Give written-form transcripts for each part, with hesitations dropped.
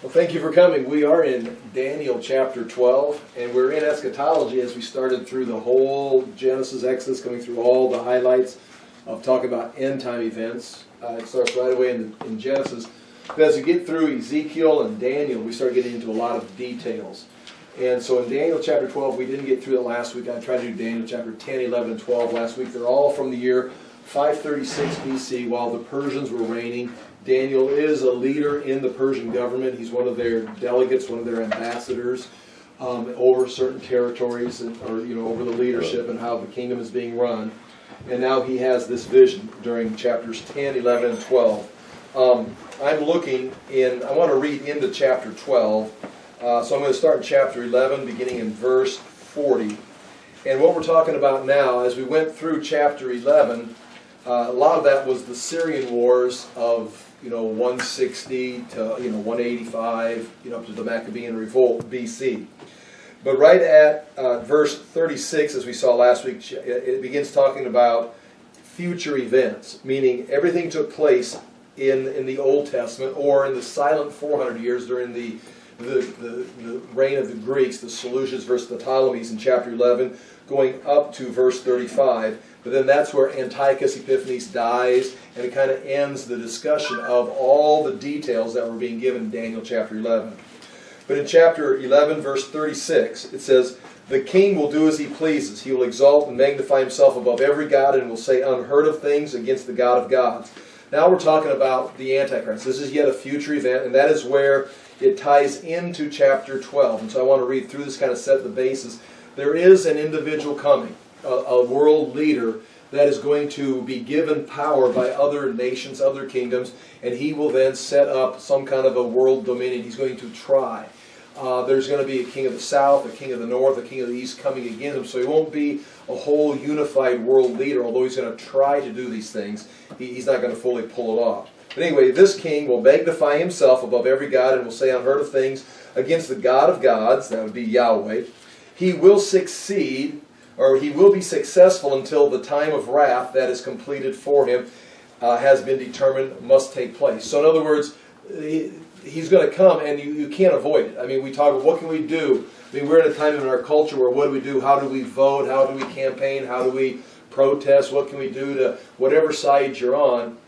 Well, thank you for coming. We are in Daniel chapter 12, and we're in eschatology as we started through the whole Genesis, Exodus, going through all the highlights of talking about end-time events. It starts right away in Genesis. But as we get through Ezekiel and Daniel, we start getting into a lot of details. And so in Daniel chapter 12, we didn't get through it last week. I tried to do Daniel chapter 10, 11, and 12 last week. They're all from the year 536 BC while the Persians were reigning. Daniel is a leader in the Persian government. He's one of their delegates, one of their ambassadors over certain territories, or over the leadership and how the kingdom is being run. And now he has this vision during chapters 10, 11, and 12. I'm looking in, I want to read into chapter 12. So I'm going to start in chapter 11, beginning in verse 40. And what we're talking about now, as we went through chapter 11, a lot of that was the Syrian wars of 160 to 185, up to the Maccabean revolt BC. But right at verse 36, as we saw last week, it begins talking about future events, meaning everything took place in the Old Testament or in the silent 400 years during the reign of the Greeks, the Seleucids versus the Ptolemies in chapter 11, going up to verse 35. But then that's where Antiochus Epiphanes dies, and it kind of ends the discussion of all the details that were being given in Daniel chapter 11. But in chapter 11, verse 36, it says, "The king will do as he pleases. He will exalt and magnify himself above every god and will say unheard of things against the God of gods." Now we're talking about the Antichrist. This is yet a future event, and that is where it ties into chapter 12. And so I want to read through this, kind of set the basis. There is an individual coming, a world leader that is going to be given power by other nations, other kingdoms, and he will then set up some kind of a world dominion. He's going to try. There's going to be a king of the south, a king of the north, a king of the east coming against him, so he won't be a whole unified world leader, although he's going to try to do these things. He's not going to fully pull it off. But anyway, this king will magnify himself above every god and will say unheard of things against the God of gods, that would be Yahweh. He will succeed, or he will be successful until the time of wrath that is completed for him has been determined, must take place. So in other words, he's going to come and you can't avoid it. I mean, we talk about what can we do? I mean, we're in a time in our culture where what do we do? How do we vote? How do we campaign? How do we protest? What can we do to whatever side you're on?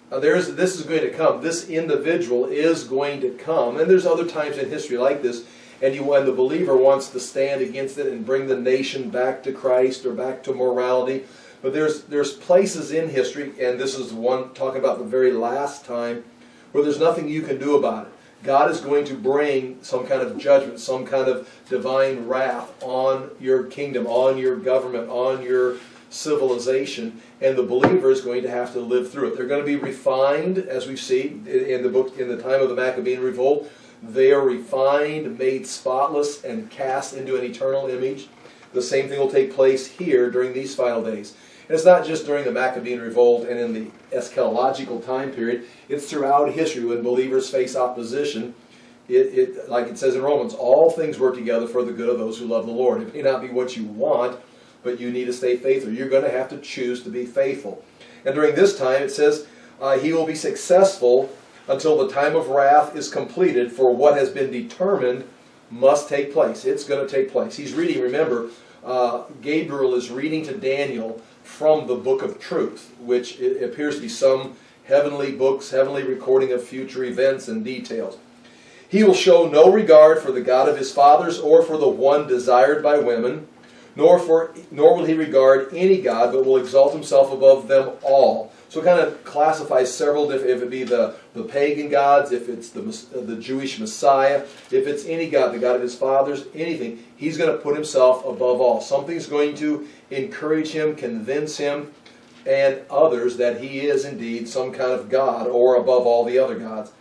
This is going to come. This individual is going to come. And there's other times in history like this. And when the believer wants to stand against it and bring the nation back to Christ or back to morality. But there's places in history, and this is one talking about the very last time, where there's nothing you can do about it. God is going to bring some kind of judgment, some kind of divine wrath on your kingdom, on your government, on your civilization, and the believer is going to have to live through it. They're going to be refined, as we see in the time of the Maccabean revolt. They are refined, made spotless, and cast into an eternal image. The same thing will take place here during these final days. And it's not just during the Maccabean revolt and in the eschatological time period. It's throughout history when believers face opposition. Like it says in Romans, all things work together for the good of those who love the Lord. It may not be what you want, but you need to stay faithful. You're going to have to choose to be faithful. And during this time, it says, he will be successful until the time of wrath is completed, for what has been determined must take place. It's going to take place. He's reading, remember, Gabriel is reading to Daniel from the book of truth, which it appears to be some heavenly books, heavenly recording of future events and details. He will show no regard for the God of his fathers or for the one desired by women, nor will he regard any god, but will exalt himself above them all. So it kind of classifies several different, if it be the pagan gods, if it's the Jewish Messiah, if it's any god, the God of his fathers, anything, he's going to put himself above all. Something's going to encourage him, convince him, and others that he is indeed some kind of god or above all the other gods.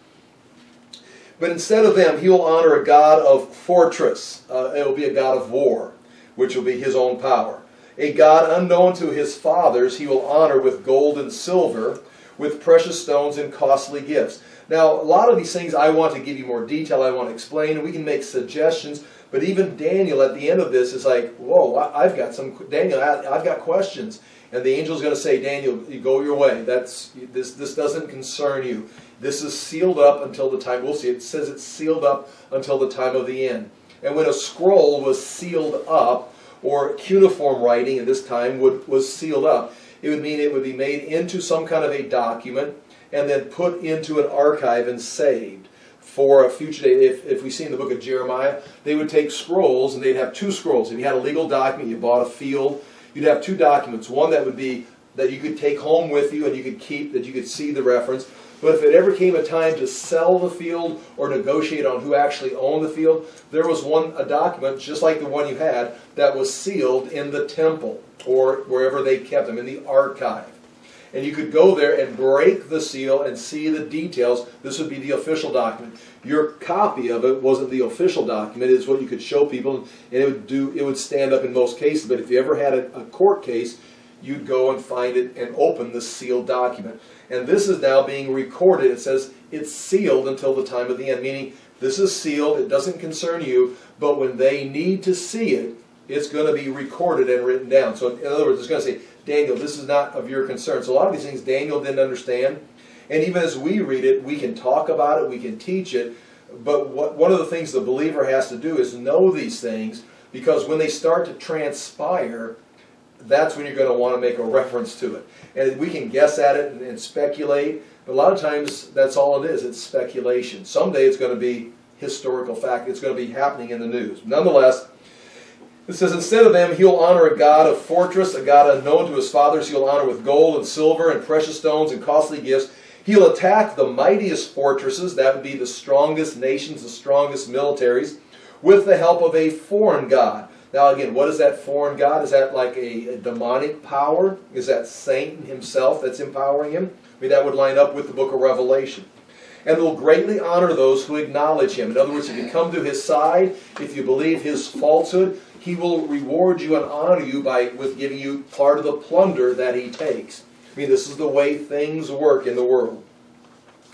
But instead of them, he will honor a god of fortress. It will be a god of war, which will be his own power. A God unknown to his fathers he will honor with gold and silver, with precious stones and costly gifts. Now, a lot of these things I want to give you more detail, I want to explain, and we can make suggestions, but even Daniel at the end of this is like, whoa, I've got questions. And the angel's going to say, Daniel, you go your way. This doesn't concern you. This is sealed up until the time, we'll see, it says it's sealed up until the time of the end. And when a scroll was sealed up, or cuneiform writing in this time was sealed up, it would mean it would be made into some kind of a document and then put into an archive and saved for a future day. If we see in the book of Jeremiah, they would take scrolls, and they'd have two scrolls. If you had a legal document, you bought a field, you'd have two documents. One that would be that you could take home with you and you could keep, that you could see the reference. But if it ever came a time to sell the field or negotiate on who actually owned the field, there was a document, just like the one you had, that was sealed in the temple or wherever they kept them, in the archive. And you could go there and break the seal and see the details. This would be the official document. Your copy of it wasn't the official document. It's what you could show people, and it would stand up in most cases. But if you ever had a court case, you'd go and find it and open the sealed document. And this is now being recorded. It says it's sealed until the time of the end, meaning this is sealed. It doesn't concern you, but when they need to see it, it's going to be recorded and written down. So in other words, it's going to say, Daniel, this is not of your concern. So a lot of these things Daniel didn't understand. And even as we read it, we can talk about it, we can teach it. But one of the things the believer has to do is know these things, because when they start to transpire, that's when you're going to want to make a reference to it. And we can guess at it and speculate, but a lot of times that's all it is. It's speculation. Someday it's going to be historical fact. It's going to be happening in the news. Nonetheless, it says, instead of them, he'll honor a god of fortress, a god unknown to his fathers. He'll honor with gold and silver and precious stones and costly gifts. He'll attack the mightiest fortresses, that would be the strongest nations, the strongest militaries, with the help of a foreign god. Now again, what is that foreign god? Is that like a demonic power? Is that Satan himself that's empowering him? I mean, that would line up with the book of Revelation. And will greatly honor those who acknowledge him. In other words, if you come to his side, if you believe his falsehood, he will reward you and honor you with giving you part of the plunder that he takes. I mean, this is the way things work in the world.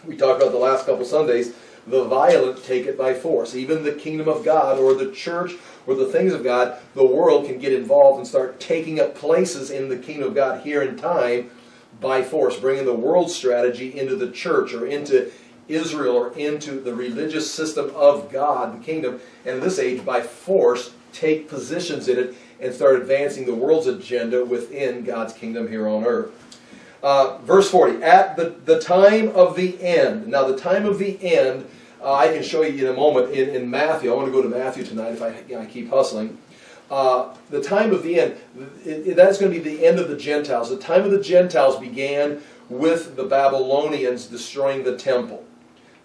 We talked about the last couple Sundays, the violent take it by force. Even the kingdom of God or the church or the things of God, the world can get involved and start taking up places in the kingdom of God here in time by force, bringing the world strategy into the church or into Israel or into the religious system of God, the kingdom, and in this age by force take positions in it and start advancing the world's agenda within God's kingdom here on earth. Verse 40, at the time of the end. Now the time of the end, I can show you in a moment in Matthew. I want to go to Matthew tonight if I keep hustling. The time of the end, that's going to be the end of the Gentiles. The time of the Gentiles began with the Babylonians destroying the temple.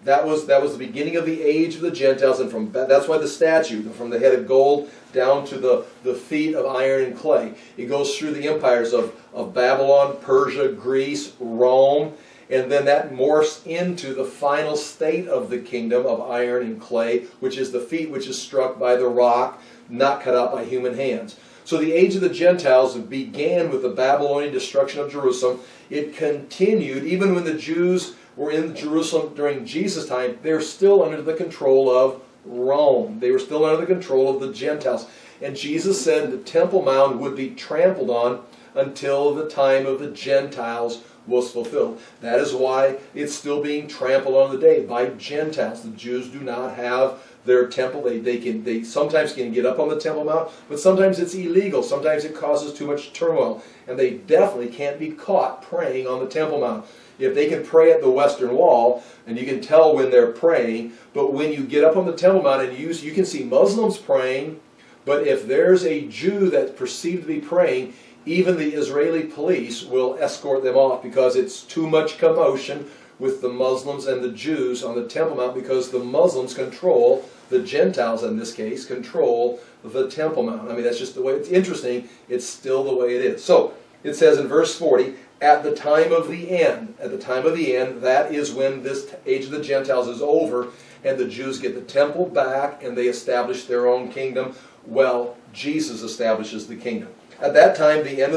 That was the beginning of the age of the Gentiles, and that's why the statue, from the head of gold down to the feet of iron and clay. It goes through the empires of Babylon, Persia, Greece, Rome, and then that morphs into the final state of the kingdom of iron and clay, which is the feet which is struck by the rock, not cut out by human hands. So the age of the Gentiles began with the Babylonian destruction of Jerusalem. It continued, even when the Jews were in Jerusalem during Jesus' time, they're still under the control of Rome. They were still under the control of the Gentiles. And Jesus said the Temple Mount would be trampled on until the time of the Gentiles was fulfilled. That is why it's still being trampled on today by Gentiles. The Jews do not have their temple. They sometimes can get up on the Temple Mount, but sometimes it's illegal. Sometimes it causes too much turmoil. And they definitely can't be caught praying on the Temple Mount. If they can pray at the Western Wall, and you can tell when they're praying, but when you get up on the Temple Mount and you can see Muslims praying, but if there's a Jew that's perceived to be praying, even the Israeli police will escort them off because it's too much commotion with the Muslims and the Jews on the Temple Mount, because the Muslims control, the Gentiles in this case, control the Temple Mount. I mean, that's just the way, it's interesting, it's still the way it is. So, it says in verse 40, at the time of the end, that is when this age of the Gentiles is over, and the Jews get the temple back, and they establish their own kingdom. Well, Jesus establishes the kingdom. At that time, the end,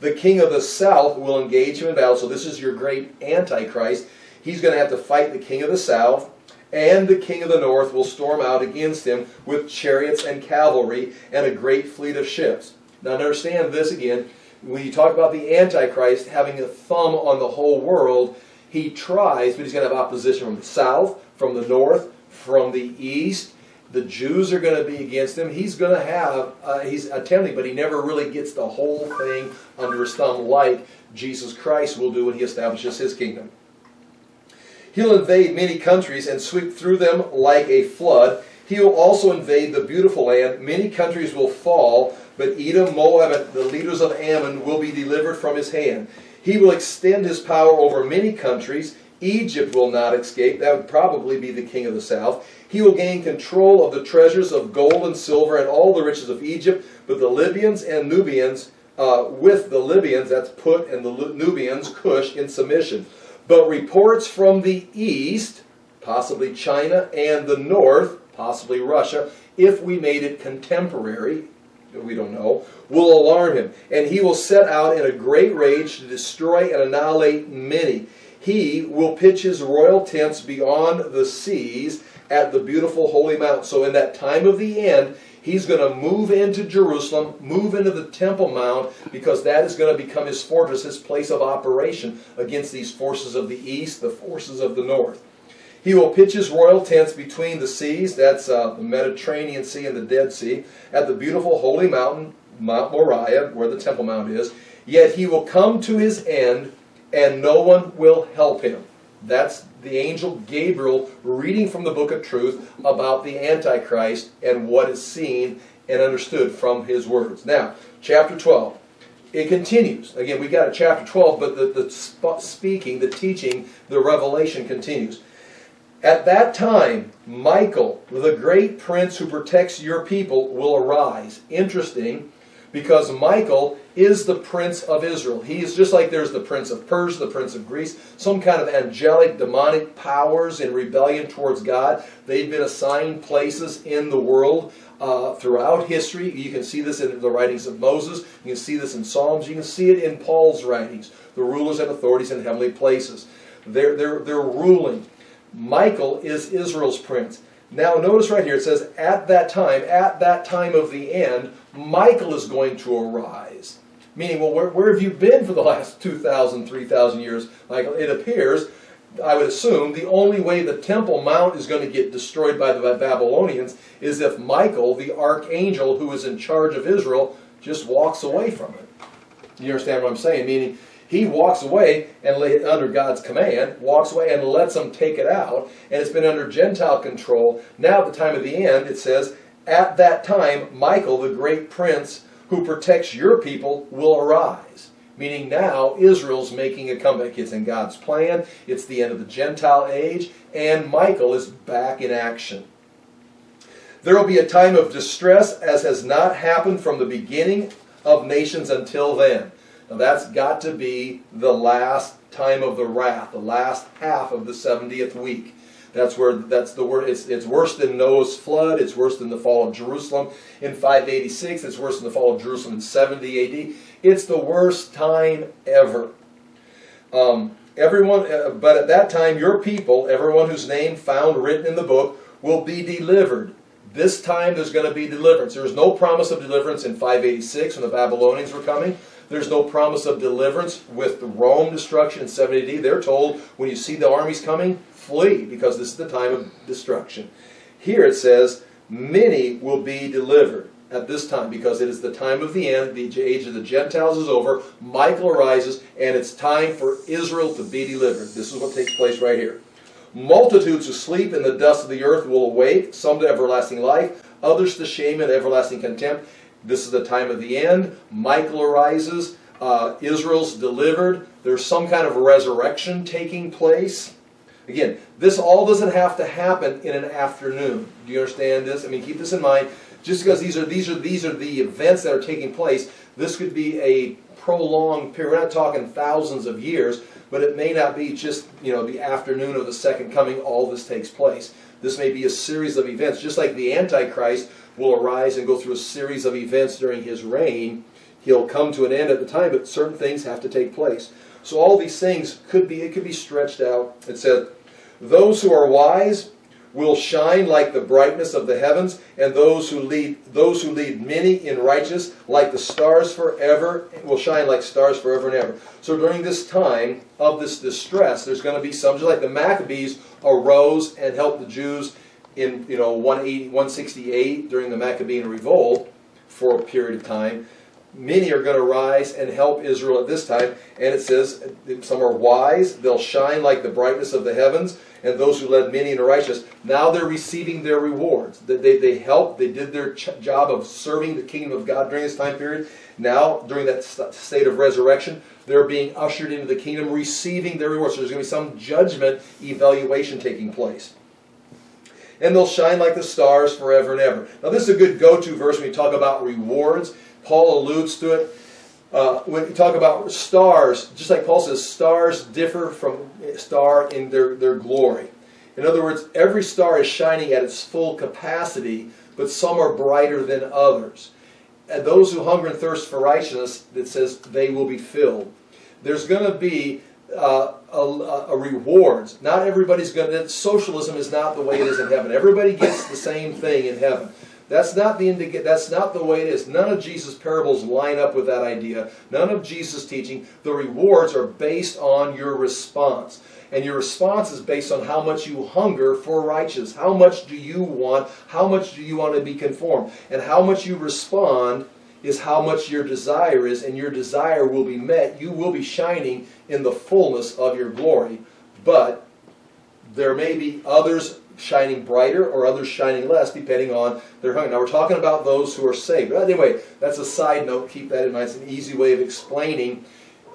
the king of the south will engage him in battle. So this is your great Antichrist. He's going to have to fight the king of the south, and the king of the north will storm out against him with chariots and cavalry and a great fleet of ships. Now understand this again. When you talk about the Antichrist having a thumb on the whole world, He tries, but he's going to have opposition from the south, from the north, from the east. The Jews are going to be against him. He's going to have, he's attempting, but he never really gets the whole thing under his thumb like Jesus Christ will do when he establishes his kingdom. He'll invade many countries and sweep through them like a flood. He will also invade the beautiful land. Many countries will fall, but Edom, Moab, and the leaders of Ammon will be delivered from his hand. He will extend his power over many countries. Egypt will not escape. That would probably be the king of the south. He will gain control of the treasures of gold and silver and all the riches of Egypt, but the Libyans and Nubians, with the Libyans, that's Put, and the Nubians, Cush, in submission. But reports from the east, possibly China, and the north, possibly Russia, if we made it contemporary, we don't know, will alarm him. And he will set out in a great rage to destroy and annihilate many. He will pitch his royal tents beyond the seas at the beautiful holy mount. So in that time of the end, he's going to move into Jerusalem, move into the Temple Mount, because that is going to become his fortress, his place of operation against these forces of the east, the forces of the north. He will pitch his royal tents between the seas, that's the Mediterranean Sea and the Dead Sea, at the beautiful holy mountain, Mount Moriah, where the Temple Mount is. Yet he will come to his end, and no one will help him. That's the angel Gabriel reading from the book of truth about the Antichrist and what is seen and understood from his words. Now, chapter 12. It continues. Again, we got a chapter 12, but the speaking, the teaching, the revelation continues. At that time, Michael, the great prince who protects your people, will arise. Interesting, because Michael is the prince of Israel. He is just like there's the prince of Persia, the prince of Greece, some kind of angelic, demonic powers in rebellion towards God. They've been assigned places in the world throughout history. You can see this in the writings of Moses. You can see this in Psalms. You can see it in Paul's writings. The rulers and authorities in heavenly places. They're ruling. Michael is Israel's prince. Now notice right here, it says, at that time of the end, Michael is going to arise. Meaning, well, where have you been for the last 2,000, 3,000 years, Michael? It appears, I would assume, the only way the Temple Mount is going to get destroyed by the Babylonians is if Michael, the archangel who is in charge of Israel, just walks away from it. You understand what I'm saying? Meaning, he walks away and under God's command, walks away and lets them take it out. And it's been under Gentile control. Now at the time of the end, it says, at that time, Michael, the great prince who protects your people, will arise. Meaning now Israel's making a comeback. It's in God's plan. It's the end of the Gentile age. And Michael is back in action. There will be a time of distress as has not happened from the beginning of nations until then. Now that's got to be the last time of the wrath, the last half of the 70th week. That's the word. It's worse than Noah's flood. It's worse than the fall of Jerusalem in 586. It's worse than the fall of Jerusalem in 70 A.D. It's the worst time ever. But at that time, your people, everyone whose name found written in the book, will be delivered. This time there's going to be deliverance. There was no promise of deliverance in 586 when the Babylonians were coming. There's no promise of deliverance with the Rome destruction in 70 AD. They're told, when you see the armies coming, flee, because this is the time of destruction. Here it says, many will be delivered at this time, because it is the time of the end. The age of the Gentiles is over. Michael arises, and it's time for Israel to be delivered. This is what takes place right here. Multitudes who sleep in the dust of the earth will awake, some to everlasting life, others to shame and everlasting contempt. This is the time of the end. Michael arises. Israel's delivered. There's some kind of resurrection taking place. Again, this all doesn't have to happen in an afternoon. Do you understand this? I mean, keep this in mind. Just because these are the events that are taking place, this could be a prolonged period. We're not talking thousands of years, but it may not be just the afternoon of the second coming. All this takes place. This may be a series of events, just like the Antichrist will arise and go through a series of events during his reign. He'll come to an end at the time, but certain things have to take place. So all these things could be stretched out. It said, those who are wise will shine like the brightness of the heavens, and those who lead many in righteousness like the stars forever, will shine like stars forever and ever. So during this time of this distress, there's going to be some, just like the Maccabees arose and helped the Jews in 168 during the Maccabean revolt for a period of time. Many are going to rise and help Israel at this time. And it says, some are wise, they'll shine like the brightness of the heavens, and those who led many into righteousness. Now they're receiving their rewards. They helped, they did their job of serving the kingdom of God during this time period. Now, during that state of resurrection, they're being ushered into the kingdom, receiving their rewards. So there's going to be some judgment evaluation taking place. And they'll shine like the stars forever and ever. Now this is a good go-to verse when you talk about rewards. Paul alludes to it. When you talk about stars, just like Paul says, stars differ from a star in their glory. In other words, every star is shining at its full capacity, but some are brighter than others. And those who hunger and thirst for righteousness, it says, they will be filled. There's going to be a rewards. Not everybody's going to. Socialism is not the way it is in heaven. Everybody gets the same thing in heaven. That's not the way it is. None of Jesus' parables line up with that idea. None of Jesus' teaching. The rewards are based on your response. And your response is based on how much you hunger for righteousness. How much do you want? How much do you want to be conformed? And how much you respond is how much your desire is, and your desire will be met. You will be shining in the fullness of your glory. But there may be others shining brighter or others shining less depending on their hunger. Now we're talking about those who are saved. But anyway, that's a side note. Keep that in mind. It's an easy way of explaining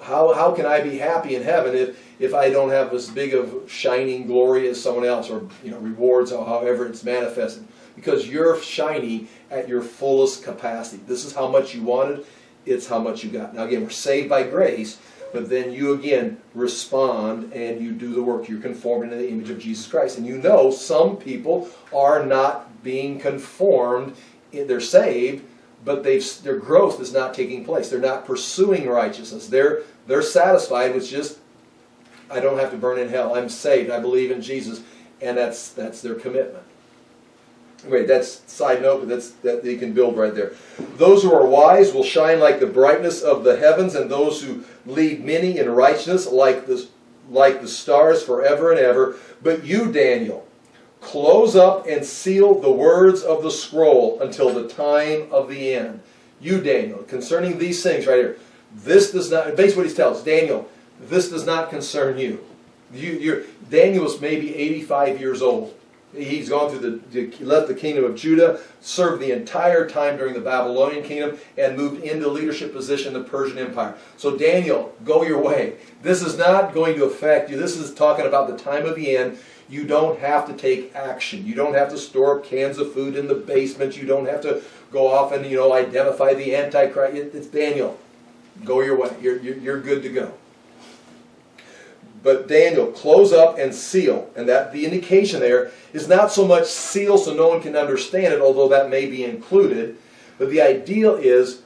how can I be happy in heaven if I don't have as big of shining glory as someone else, or rewards, or however it's manifested. Because you're shining at your fullest capacity. This is how much you wanted. It's how much you got. Now again, we're saved by grace. But then you again respond and you do the work. You're conforming to the image of Jesus Christ. And some people are not being conformed. They're saved, but their growth is not taking place. They're not pursuing righteousness. They're satisfied with just, I don't have to burn in hell. I'm saved. I believe in Jesus. And that's their commitment. Wait, that's side note, but that you can build right there. Those who are wise will shine like the brightness of the heavens, and those who lead many in righteousness like the stars forever and ever. But you, Daniel, close up and seal the words of the scroll until the time of the end. You, Daniel, concerning these things right here. This does not, basically what he tells Daniel, this does not concern you. Daniel was maybe 85 years old. He's gone through he left the kingdom of Judah, served the entire time during the Babylonian kingdom, and moved into leadership position in the Persian Empire. So Daniel, go your way. This is not going to affect you. This is talking about the time of the end. You don't have to take action. You don't have to store up cans of food in the basement. You don't have to go off and identify the Antichrist. It's Daniel. Go your way. You're good to go. But Daniel, close up and seal. And that the indication there is not so much seal so no one can understand it, although that may be included. But the ideal is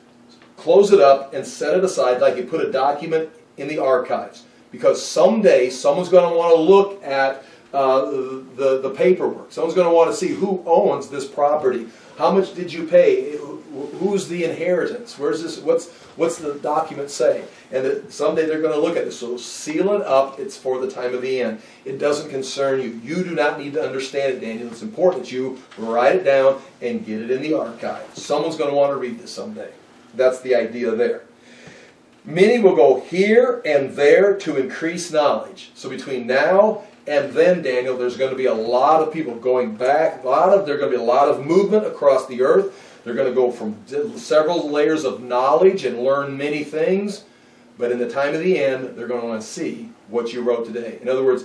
close it up and set it aside like you put a document in the archives. Because someday someone's going to want to look at the paperwork. Someone's going to want to see who owns this property. How much did you pay? Who's the inheritance? Where's this? What's the document say? And that someday they're going to look at this. So seal it up. It's for the time of the end. It doesn't concern you. You do not need to understand it, Daniel. It's important that you write it down and get it in the archive. Someone's going to want to read this someday. That's the idea there. Many will go here and there to increase knowledge. So between now and then, Daniel, there's going to be a lot of people going back. There's going to be a lot of movement across the earth. They're going to go from several layers of knowledge and learn many things. But in the time of the end, they're going to want to see what you wrote today. In other words,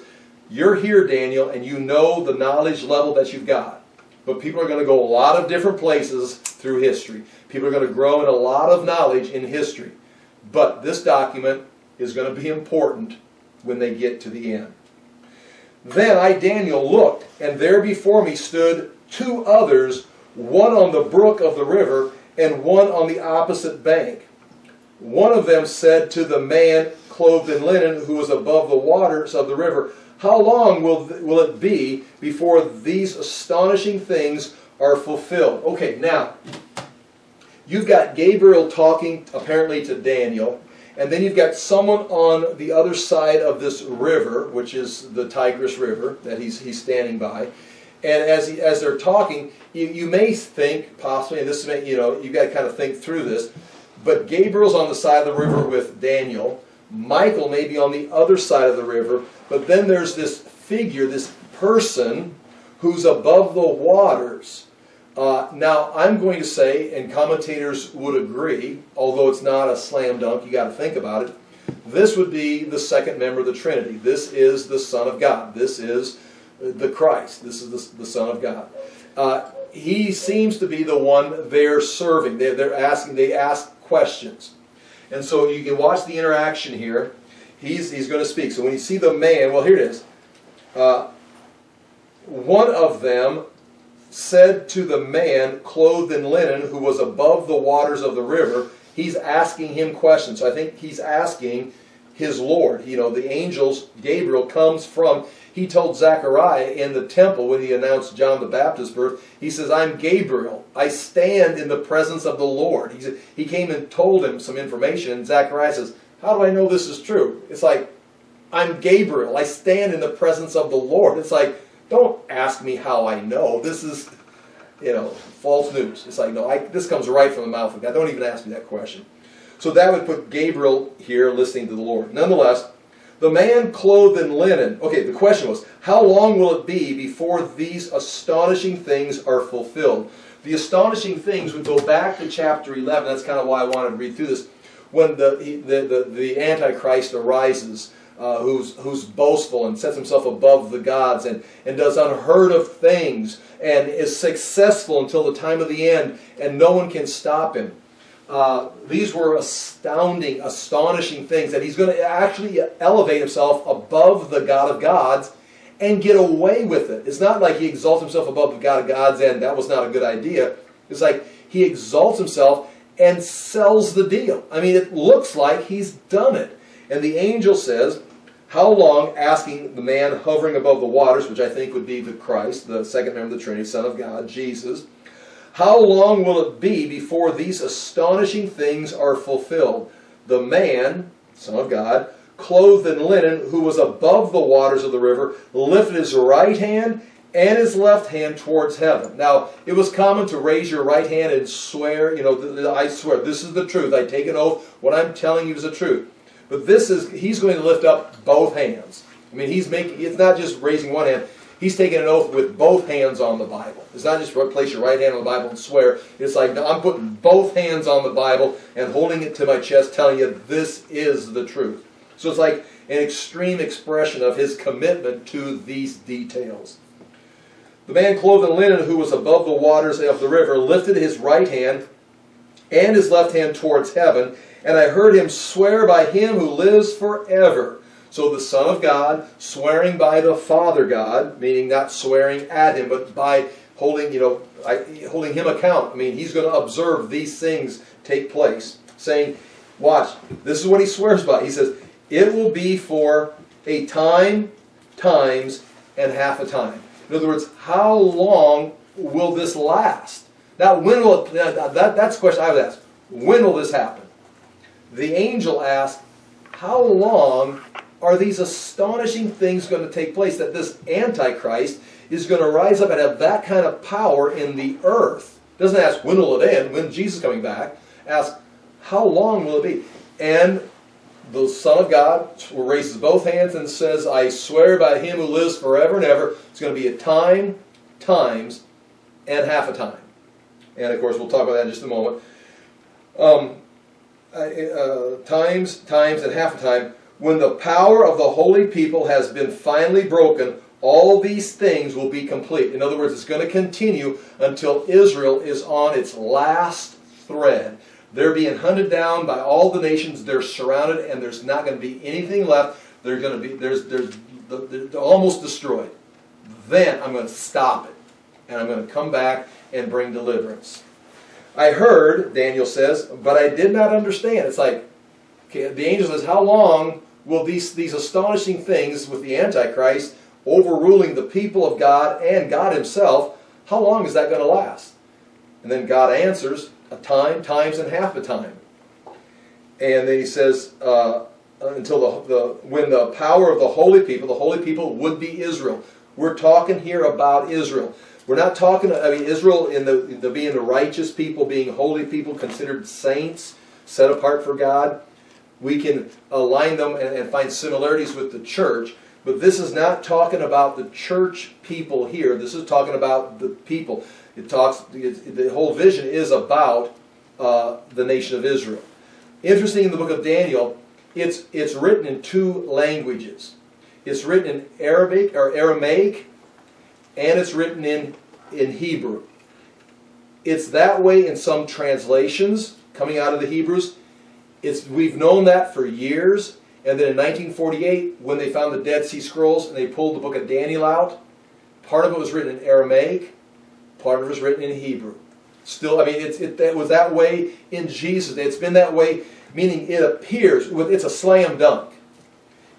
you're here, Daniel, and you know the knowledge level that you've got. But people are going to go a lot of different places through history. People are going to grow in a lot of knowledge in history. But this document is going to be important when they get to the end. Then I, Daniel, looked, and there before me stood two others, one on the brook of the river, and one on the opposite bank. One of them said to the man clothed in linen, who was above the waters of the river, How long will it be before these astonishing things are fulfilled? Okay, now, you've got Gabriel talking apparently to Daniel, and then you've got someone on the other side of this river, which is the Tigris River that he's standing by. And as they're talking, you may think possibly, and this may, you've got to kind of think through this, but Gabriel's on the side of the river with Daniel. Michael may be on the other side of the river, but then there's this figure, this person who's above the waters. Now, I'm going to say, and commentators would agree, although it's not a slam dunk, you got to think about it, this would be the second member of the Trinity. This is the Son of God. This is the Christ. This is the Son of God. He seems to be the one they're serving. They ask questions. And so you can watch the interaction here. He's going to speak. So when you see the man, well, here it is. One of them said to the man clothed in linen who was above the waters of the river, he's asking him questions. So I think he's asking his Lord. The angels, Gabriel comes from, he told Zechariah in the temple when he announced John the Baptist's birth, he says, I'm Gabriel. I stand in the presence of the Lord. He came and told him some information, and Zechariah says, how do I know this is true? It's like, I'm Gabriel. I stand in the presence of the Lord. It's like, don't ask me how I know. This is, false news. It's like, no, this comes right from the mouth of God. Don't even ask me that question. So that would put Gabriel here listening to the Lord. Nonetheless, the man clothed in linen. Okay, the question was, how long will it be before these astonishing things are fulfilled? The astonishing things would go back to chapter 11. That's kind of why I wanted to read through this. When the Antichrist arises, who's boastful and sets himself above the gods and does unheard of things and is successful until the time of the end, and no one can stop him. These were astounding, astonishing things, that he's going to actually elevate himself above the God of gods and get away with it. It's not like he exalts himself above the God of gods and that was not a good idea. It's like he exalts himself and sells the deal. I mean, it looks like he's done it. And the angel says, how long, asking the man hovering above the waters, which I think would be the Christ, the second member of the Trinity, Son of God, Jesus, how long will it be before these astonishing things are fulfilled? The man, Son of God, clothed in linen, who was above the waters of the river, lifted his right hand and his left hand towards heaven. Now, it was common to raise your right hand and swear, I swear, this is the truth. I take an oath. What I'm telling you is the truth. But he's going to lift up both hands. I mean, it's not just raising one hand. He's taking an oath with both hands on the Bible. It's not just place your right hand on the Bible and swear. It's like, no, I'm putting both hands on the Bible and holding it to my chest, telling you this is the truth. So it's like an extreme expression of his commitment to these details. The man clothed in linen who was above the waters of the river lifted his right hand and his left hand towards heaven, and I heard him swear by him who lives forever. So the Son of God swearing by the Father God, meaning not swearing at him, but by holding him account. I mean, he's going to observe these things take place, saying, watch, this is what he swears by. He says, it will be for a time, times, and half a time. In other words, how long will this last? Now, when will it, that's the question I would ask. When will this happen? The angel asked, how long are these astonishing things going to take place, that this Antichrist is going to rise up and have that kind of power in the earth? Doesn't ask, when will it end? When Jesus is coming back? Ask, how long will it be? And the Son of God raises both hands and says, I swear by him who lives forever and ever, it's going to be a time, times, and half a time. And of course, we'll talk about that in just a moment. Times, and half a time. When the power of the holy people has been finally broken, all these things will be complete. In other words, it's going to continue until Israel is on its last thread. They're being hunted down by all the nations. They're surrounded, and there's not going to be anything left. They're going to be they're almost destroyed. Then I'm going to stop it, and I'm going to come back and bring deliverance. I heard, Daniel says, but I did not understand. It's like, okay, the angel says, how long Well, these astonishing things with the Antichrist overruling the people of God and God himself, how long is that going to last? And then God answers, a time, times, and half a time. And then he says, until when the power of the holy people would be Israel. We're talking here about Israel. We're not talking, Israel in the being the righteous people, being holy people, considered saints, set apart for God. We can align them and find similarities with the church. But this is not talking about the church people here. This is talking about the people. The whole vision is about the nation of Israel. Interesting, in the book of Daniel, it's written in two languages. It's written in Aramaic, and it's written in Hebrew. It's that way in some translations coming out of the Hebrews. We've known that for years. And then in 1948, when they found the Dead Sea Scrolls and they pulled the book of Daniel out, part of it was written in Aramaic, part of it was written in Hebrew. Still, it was that way in Jesus. It's been that way, meaning it appears, it's a slam dunk.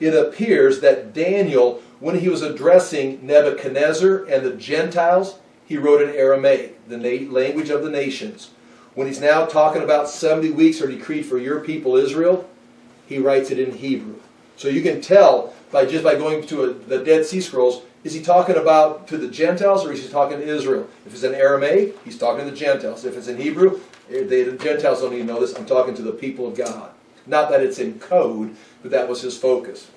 It appears that Daniel, when he was addressing Nebuchadnezzar and the Gentiles, he wrote in Aramaic, the language of the nations. When he's now talking about 70 weeks are decreed for your people Israel, he writes it in Hebrew. So you can tell by going to the Dead Sea Scrolls, is he talking about to the Gentiles or is he talking to Israel? If it's in Aramaic, he's talking to the Gentiles. If it's in Hebrew, the Gentiles don't even know this. I'm talking to the people of God. Not that it's in code, but that was his focus.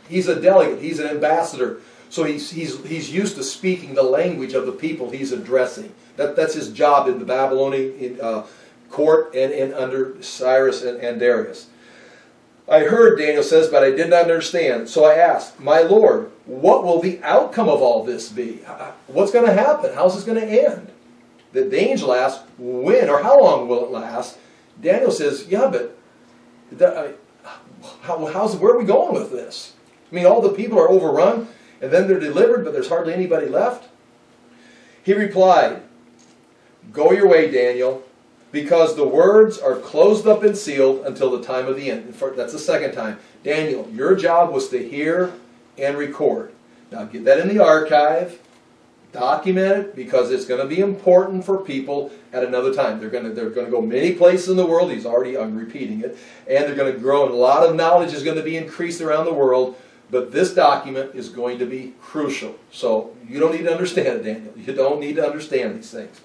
He's a delegate. He's an ambassador. So he's used to speaking the language of the people he's addressing. That's his job in the Babylonian court and under Cyrus and Darius. I heard, Daniel says, but I did not understand. So I asked, my Lord, what will the outcome of all this be? What's going to happen? How's this going to end? The angel asked, when or how long will it last? Daniel says, yeah, but where are we going with this? All the people are overrun, and then they're delivered, but there's hardly anybody left. He replied, go your way, Daniel, because the words are closed up and sealed until the time of the end. That's the second time. Daniel, your job was to hear and record. Now get that in the archive, document it, because it's going to be important for people at another time. They're going to go many places in the world. I'm repeating it. And they're going to grow, and a lot of knowledge is going to be increased around the world. But this document is going to be crucial. So you don't need to understand it, Daniel. You don't need to understand these things.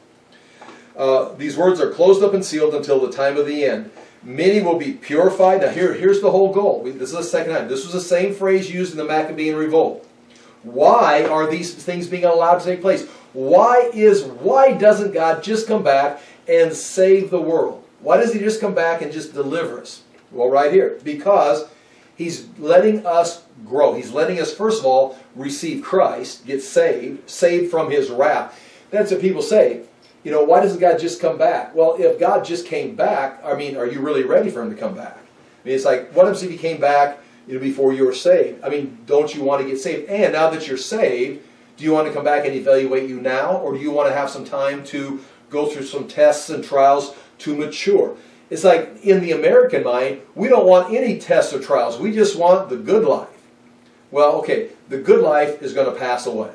These words are closed up and sealed until the time of the end. Many will be purified. Now here's the whole goal. This is the second time. This was the same phrase used in the Maccabean revolt. Why are these things being allowed to take place? Why doesn't God just come back and save the world? Why does he just come back and just deliver us? Well, right here. Because he's letting us grow. He's letting us, first of all, receive Christ, get saved from his wrath. That's what people say. Why doesn't God just come back? Well, if God just came back, are you really ready for him to come back? It's like, what if he came back before you were saved? Don't you want to get saved? And now that you're saved, do you want to come back and evaluate you now? Or do you want to have some time to go through some tests and trials to mature? It's like in the American mind, we don't want any tests or trials. We just want the good life. Well, okay, the good life is going to pass away.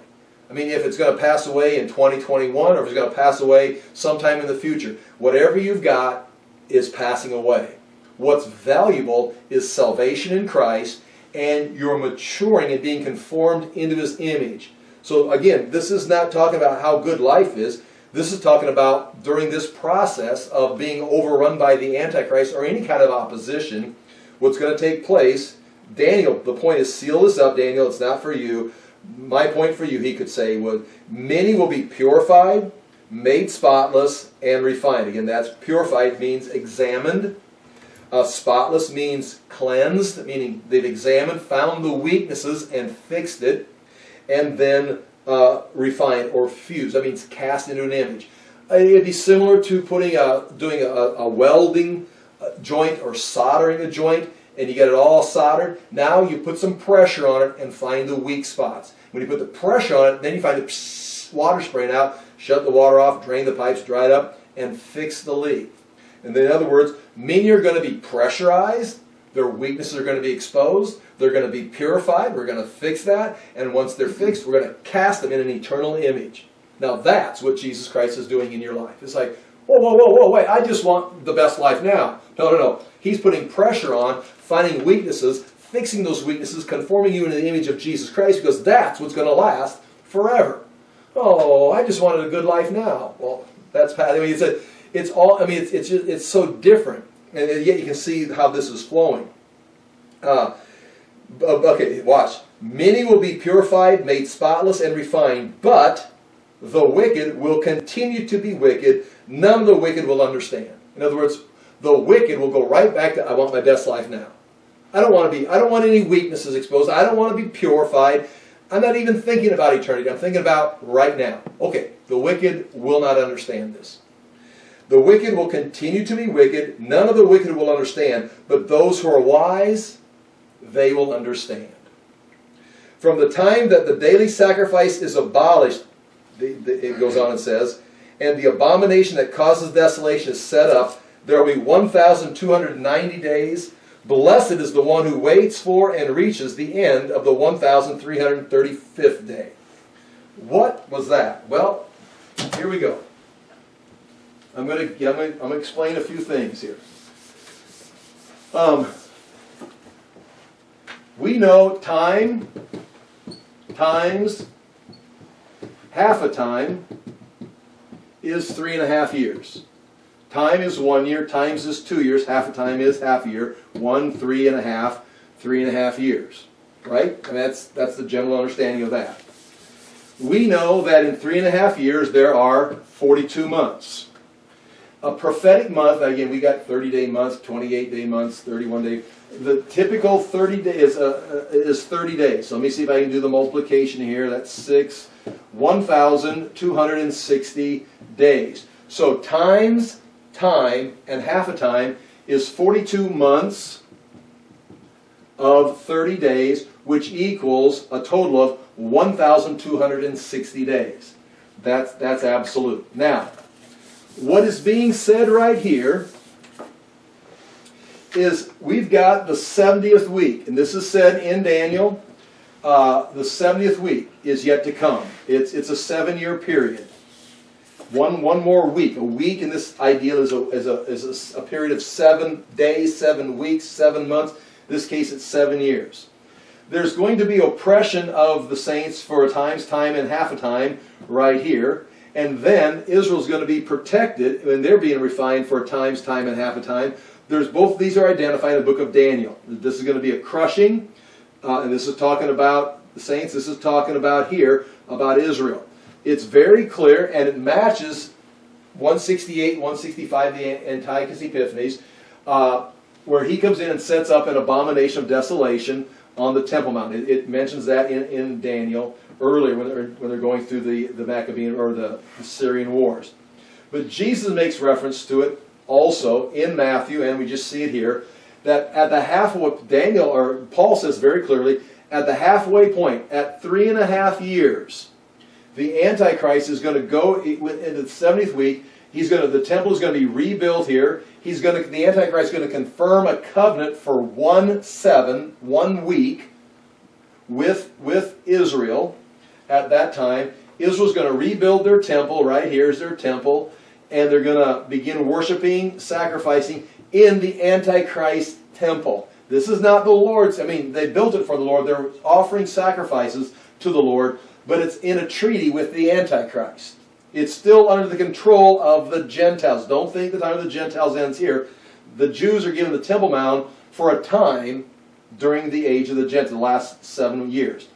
If it's going to pass away in 2021 or if it's going to pass away sometime in the future, whatever you've got is passing away. What's valuable is salvation in Christ, and you're maturing and being conformed into his image. So again, this is not talking about how good life is. This is talking about during this process of being overrun by the Antichrist or any kind of opposition, what's going to take place. Daniel, the point is, seal this up, Daniel, it's not for you. My point for you, he could say, would many will be purified, made spotless, and refined. Again, that's purified means examined. Spotless means cleansed, meaning they've examined, found the weaknesses, and fixed it. And then refined or fused. That means cast into an image. It'd be similar to doing a welding joint or soldering a joint, and you get it all soldered. Now you put some pressure on it and find the weak spots. When you put the pressure on it, then you find the water spraying out, shut the water off, drain the pipes, dry it up, and fix the leak. And then in other words, many are going to be pressurized, Their weaknesses are going to be exposed. They're going to be purified. We're going to fix that. And once they're fixed, we're going to cast them in an eternal image. Now that's what Jesus Christ is doing in your life. It's like, whoa, whoa, whoa, whoa, wait, I just want the best life now. No, no, no. He's putting pressure on, finding weaknesses, fixing those weaknesses, conforming you into the image of Jesus Christ, because that's what's going to last forever. Oh, I just wanted a good life now. Well, that's bad. I mean, it's so different, and yet you can see how this is flowing. Okay, watch. Many will be purified, made spotless, and refined, but the wicked will continue to be wicked. None of the wicked will understand. In other words, the wicked will go right back to, I want my best life now. I don't want any weaknesses exposed. I don't want to be purified. I'm not even thinking about eternity. I'm thinking about right now. Okay, the wicked will not understand this. The wicked will continue to be wicked. None of the wicked will understand, but those who are wise, they will understand. From the time that the daily sacrifice is abolished, it goes on and says, and the abomination that causes desolation is set up, there will be 1,290 days. Blessed is the one who waits for and reaches the end of the 1,335th day. What was that? Well, here we go. I'm going to explain a few things here. We know time times half a time is 3.5 years. Time is 1 year, times is 2 years, half a time is half a year, 1, 3.5, 3.5 years. Right? And that's the general understanding of that. We know that in 3.5 years there are 42 months. A prophetic month, again, we got 30-day months, 28-day months, 31-day. The typical 30 days is 30 days. So let me see if I can do the multiplication here. That's 1,260 days. So times time and half a time is 42 months of 30 days, which equals a total of 1,260 days. That's absolute. Now, what is being said right here is we've got the 70th week, and this is said in Daniel. The 70th week is yet to come. It's a 7-year period. One more week. A week in this ideal is a period of 7 days, 7 weeks, 7 months. In this case, it's 7 years. There's going to be oppression of the saints for a time's time and half a time right here. And then Israel's going to be protected when they're being refined for a time's time and half a time. There's both of these are identified in the book of Daniel. This is going to be a crushing, and this is talking about the saints. This is talking about here, about Israel. It's very clear, and it matches 168, 165, the Antiochus Epiphanes, where he comes in and sets up an abomination of desolation on the Temple Mount. It mentions that in Daniel earlier when they're going through the Maccabean or the Syrian wars. But Jesus makes reference to it also in Matthew, and we just see it here, that at the halfway, Paul says very clearly, at the halfway point, at 3.5 years, the Antichrist is going to go in the 70th week. The temple is going to be rebuilt here. The Antichrist is going to confirm a covenant for 1 week with Israel at that time. Israel's going to rebuild their temple. Right here is their temple. And they're going to begin worshiping, sacrificing in the Antichrist temple. This is not the Lord's. I mean, they built it for the Lord. They're offering sacrifices to the Lord, but it's in a treaty with the Antichrist. It's still under the control of the Gentiles. Don't think the time of the Gentiles ends here. The Jews are given the Temple Mount for a time during the age of the Gentiles, the last 7 years.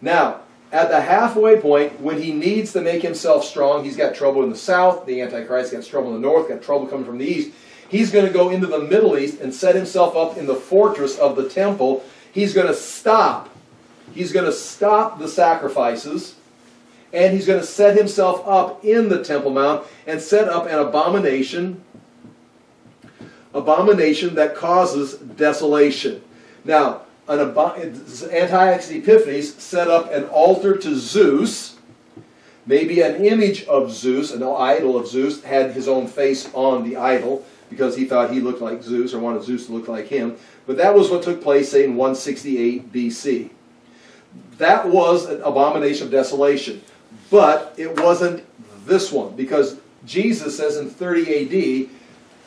Now, at the halfway point, when he needs to make himself strong, he's got trouble in the south, the Antichrist got trouble in the north, got trouble coming from the east. He's going to go into the Middle East and set himself up in the fortress of the temple. He's going to stop. He's going to stop the sacrifices, and he's going to set himself up in the Temple Mount and set up an abomination that causes desolation. Now, Antiochus Epiphanes set up an altar to Zeus, maybe an image of Zeus, an idol of Zeus, had his own face on the idol. because he thought he looked like Zeus or wanted Zeus to look like him. But that was what took place, say, in 168 BC. That was an abomination of desolation. But it wasn't this one, because Jesus says in 30 AD,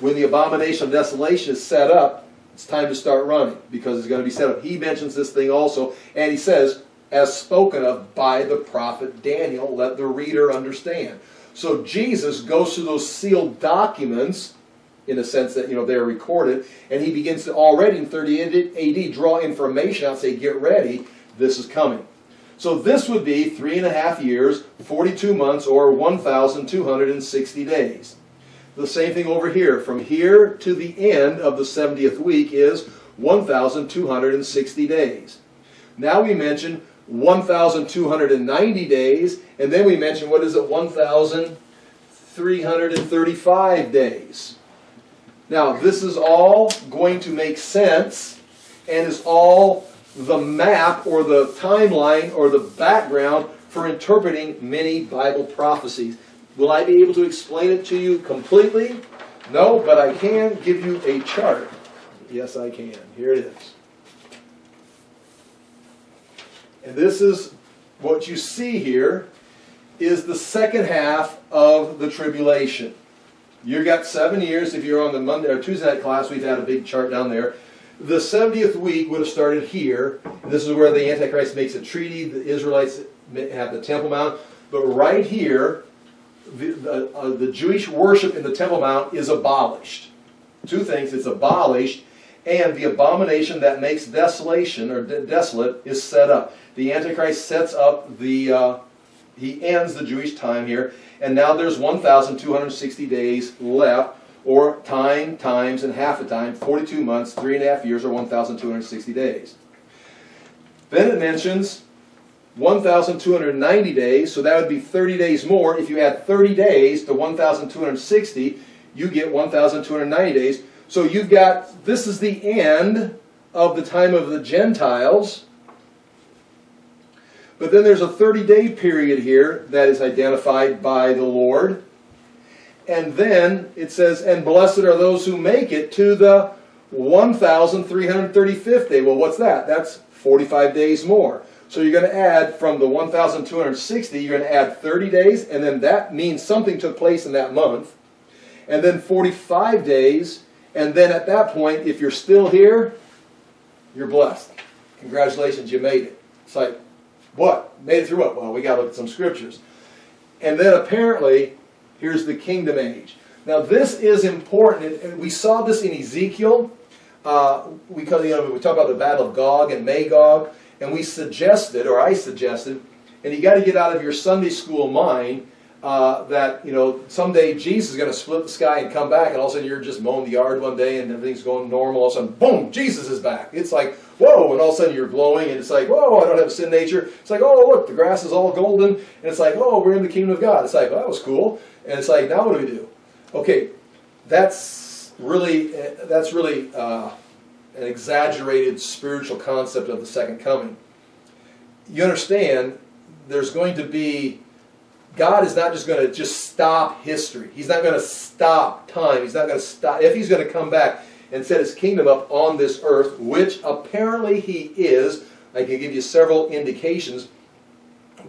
when the abomination of desolation is set up, it's time to start running, because it's going to be set up. He mentions this thing also, and he says, as spoken of by the prophet Daniel, let the reader understand. So Jesus goes through those sealed documents, in a sense that, they're recorded, and he begins to already in 30 AD draw information out and say, get ready, this is coming. So this would be 3.5 years, 42 months, or 1,260 days. The same thing over here. From here to the end of the 70th week is 1,260 days. Now we mention 1,290 days, and then we mention, 1,335 days. Now, this is all going to make sense, and is all the map or the timeline or the background for interpreting many Bible prophecies. Will I be able to explain it to you completely? No, but I can give you a chart. Yes, I can. Here it is. And this is what you see here is the second half of the tribulation. You've got 7 years. If you're on the Monday or Tuesday night class, we've had a big chart down there. The 70th week would have started here. This is where the Antichrist makes a treaty. The Israelites have the Temple Mount. But right here, the Jewish worship in the Temple Mount is abolished. Two things. It's abolished, and the abomination that makes desolation or desolate is set up. The Antichrist sets up the... he ends the Jewish time here, and now there's 1,260 days left, or time times and half a time, 42 months, 3.5 years, or 1,260 days. Then it mentions 1,290 days, so that would be 30 days more. If you add 30 days to 1,260, you get 1,290 days. So you've got, this is the end of the time of the Gentiles. But then there's a 30-day period here that is identified by the Lord. And then it says, and blessed are those who make it to the 1,335th day. Well, what's that? That's 45 days more. So you're going to add from the 1,260, you're going to add 30 days, and then that means something took place in that month. And then 45 days, and then at that point, if you're still here, you're blessed. Congratulations, you made it. It's like, what? Made it through what? Well, we got to look at some scriptures. And then apparently, here's the kingdom age. Now this is important, and we saw this in Ezekiel. We talk about the battle of Gog and Magog, and we suggested, or I suggested, and you got to get out of your Sunday school mind that someday Jesus is going to split the sky and come back, and all of a sudden you're just mowing the yard one day and everything's going normal. All of a sudden, boom, Jesus is back. It's like, whoa, and all of a sudden you're glowing, and it's like, whoa, I don't have a sin nature. It's like, oh, look, the grass is all golden, and it's like, oh, we're in the kingdom of God. It's like, well, that was cool. And it's like, now what do we do? Okay, that's really an exaggerated spiritual concept of the second coming. You understand, there's going to be, God is not just going to just stop history. He's not going to stop time. He's not going to stop. If He's going to come back and set His kingdom up on this earth, which apparently He is, I can give you several indications.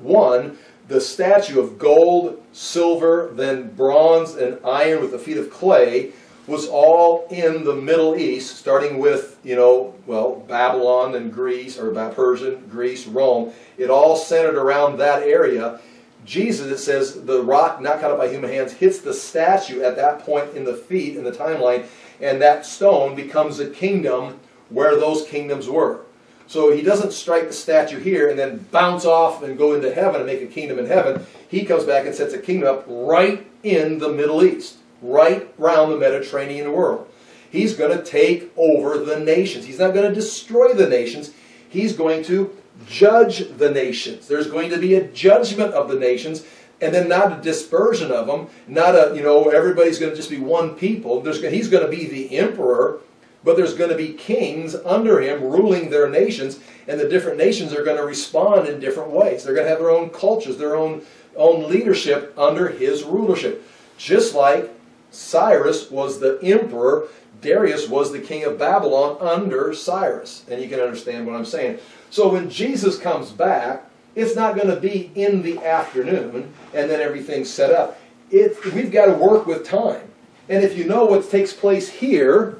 One, the statue of gold, silver, then bronze and iron with the feet of clay was all in the Middle East, starting with, Babylon and Greece, or Persian, Greece, Rome. It all centered around that area. Jesus, it says, the rock not cut up by human hands hits the statue at that point in the feet, in the timeline, and that stone becomes a kingdom where those kingdoms were. So He doesn't strike the statue here and then bounce off and go into heaven and make a kingdom in heaven. He comes back and sets a kingdom up right in the Middle East, right around the Mediterranean world. He's going to take over the nations. He's not going to destroy the nations. He's going to judge the nations. There's going to be a judgment of the nations, and then not a dispersion of them. Not everybody's going to just be one people. He's going to be the emperor, but there's going to be kings under him ruling their nations, and the different nations are going to respond in different ways. They're going to have their own cultures, their own leadership under his rulership. Just like Cyrus was the emperor. Darius was the king of Babylon under Cyrus. And you can understand what I'm saying. So when Jesus comes back, it's not going to be in the afternoon and then everything's set up. We've got to work with time. And if you know what takes place here,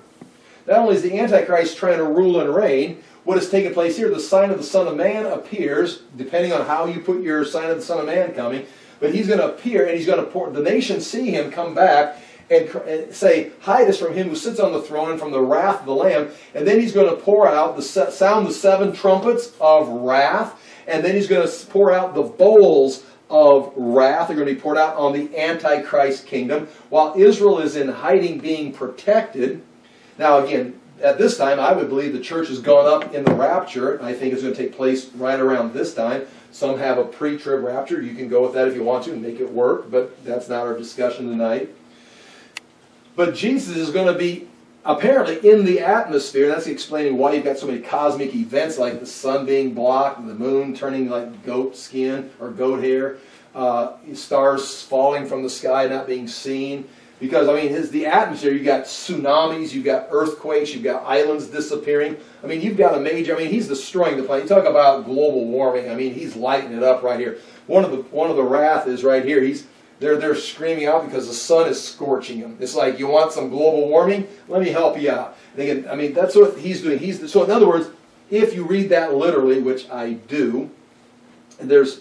not only is the Antichrist trying to rule and reign, what is taking place here, the sign of the Son of Man appears, depending on how you put your sign of the Son of Man coming, but he's going to appear and he's going to pour, the nations see him come back and say, hide us from him who sits on the throne and from the wrath of the Lamb. And then he's going to pour out, sound the 7 trumpets of wrath, and then he's going to pour out the bowls of wrath. They're going to be poured out on the Antichrist kingdom, while Israel is in hiding, being protected. Now again, at this time, I would believe the church has gone up in the rapture. I think it's going to take place right around this time. Some have a pre-trib rapture. You can go with that if you want to and make it work, but that's not our discussion tonight. But Jesus is going to be apparently in the atmosphere. That's explaining why you've got so many cosmic events like the sun being blocked and the moon turning like goat skin or goat hair, stars falling from the sky not being seen. Because, I mean, the atmosphere, you've got tsunamis, you've got earthquakes, you've got islands disappearing. I mean, you've got a major, I mean, he's destroying the planet. You talk about global warming, I mean, he's lighting it up right here. One of the wrath is right here. They're screaming out because the sun is scorching them. It's like, you want some global warming? Let me help you out. Again, I mean, that's what he's doing. So in other words, if you read that literally, which I do, there's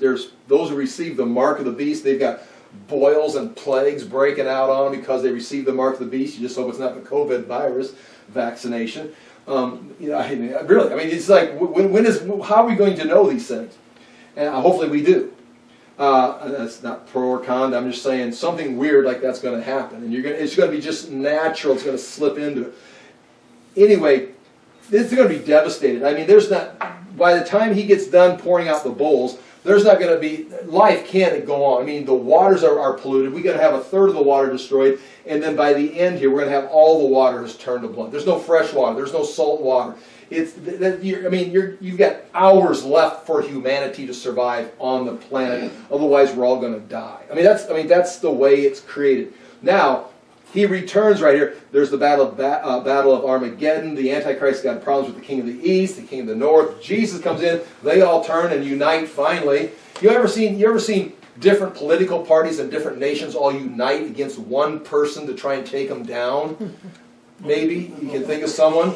those who receive the mark of the beast, they've got boils and plagues breaking out on them because they received the mark of the beast. You just hope it's not the COVID virus vaccination. Really, I mean, it's like, how are we going to know these things? And hopefully we do. That's not pro or con. I'm just saying something weird like that's going to happen, and it's going to be just natural. It's going to slip into it. Anyway, it's going to be devastated. I mean, by the time he gets done pouring out the bowls, there's not going to be, life can't go on. I mean, the waters are polluted. We're going to have a third of the water destroyed, and then by the end here, we're going to have all the water has turned to blood. There's no fresh water. There's no salt water. You've got hours left for humanity to survive on the planet. Otherwise, we're all going to die. I mean, that's the way it's created. Now, he returns right here. There's the battle of Armageddon. The Antichrist got problems with the king of the east, the king of the north. Jesus comes in. They all turn and unite finally. You ever seen different political parties and different nations all unite against one person to try and take them down? Maybe you can think of someone.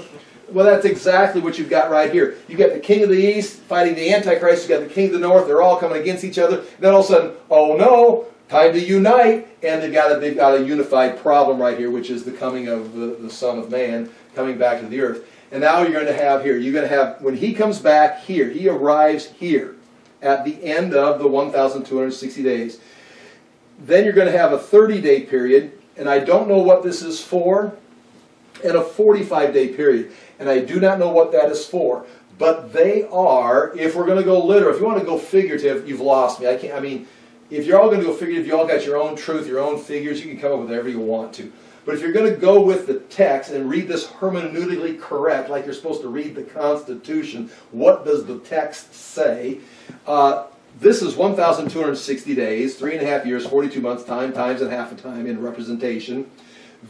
Well, that's exactly what you've got right here. You've got the king of the east fighting the Antichrist. You've got the king of the north. They're all coming against each other. Then all of a sudden, oh no, time to unite. And they've got a unified problem right here, which is the coming of the Son of Man coming back to the earth. And now you're going to have, when he comes back here, he arrives here at the end of the 1,260 days. Then you're going to have a 30-day period, and I don't know what this is for, and a 45-day period. And I do not know what that is for. But they are, if we're going to go literal, if you want to go figurative, you've lost me. If you're all going to go figurative, you all got your own truth, your own figures, you can come up with whatever you want to. But if you're going to go with the text and read this hermeneutically correct, like you're supposed to read the Constitution, what does the text say? This is 1,260 days, 3.5 years, 42 months, times and half a time in representation.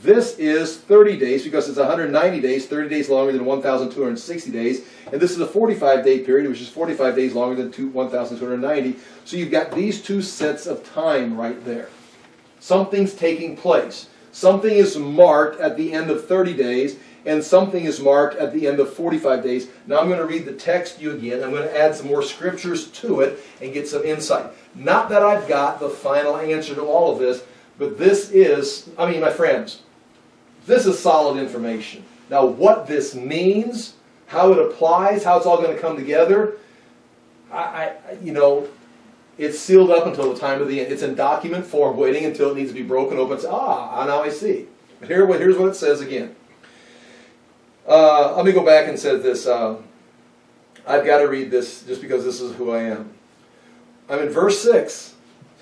This is 30 days because it's 190 days, 30 days longer than 1,260 days. And this is a 45-day period, which is 45 days longer than 1,290. So you've got these two sets of time right there. Something's taking place. Something is marked at the end of 30 days, and something is marked at the end of 45 days. Now I'm going to read the text to you again. I'm going to add some more scriptures to it and get some insight. Not that I've got the final answer to all of this, but this is, my friends, this is solid information. Now, what this means, how it applies, how it's all going to come together, it's sealed up until the time of the end. It's in document form, waiting until it needs to be broken open and say, now I see. But here's what it says again. Let me go back and say this. I've got to read this just because this is who I am. I'm in verse 6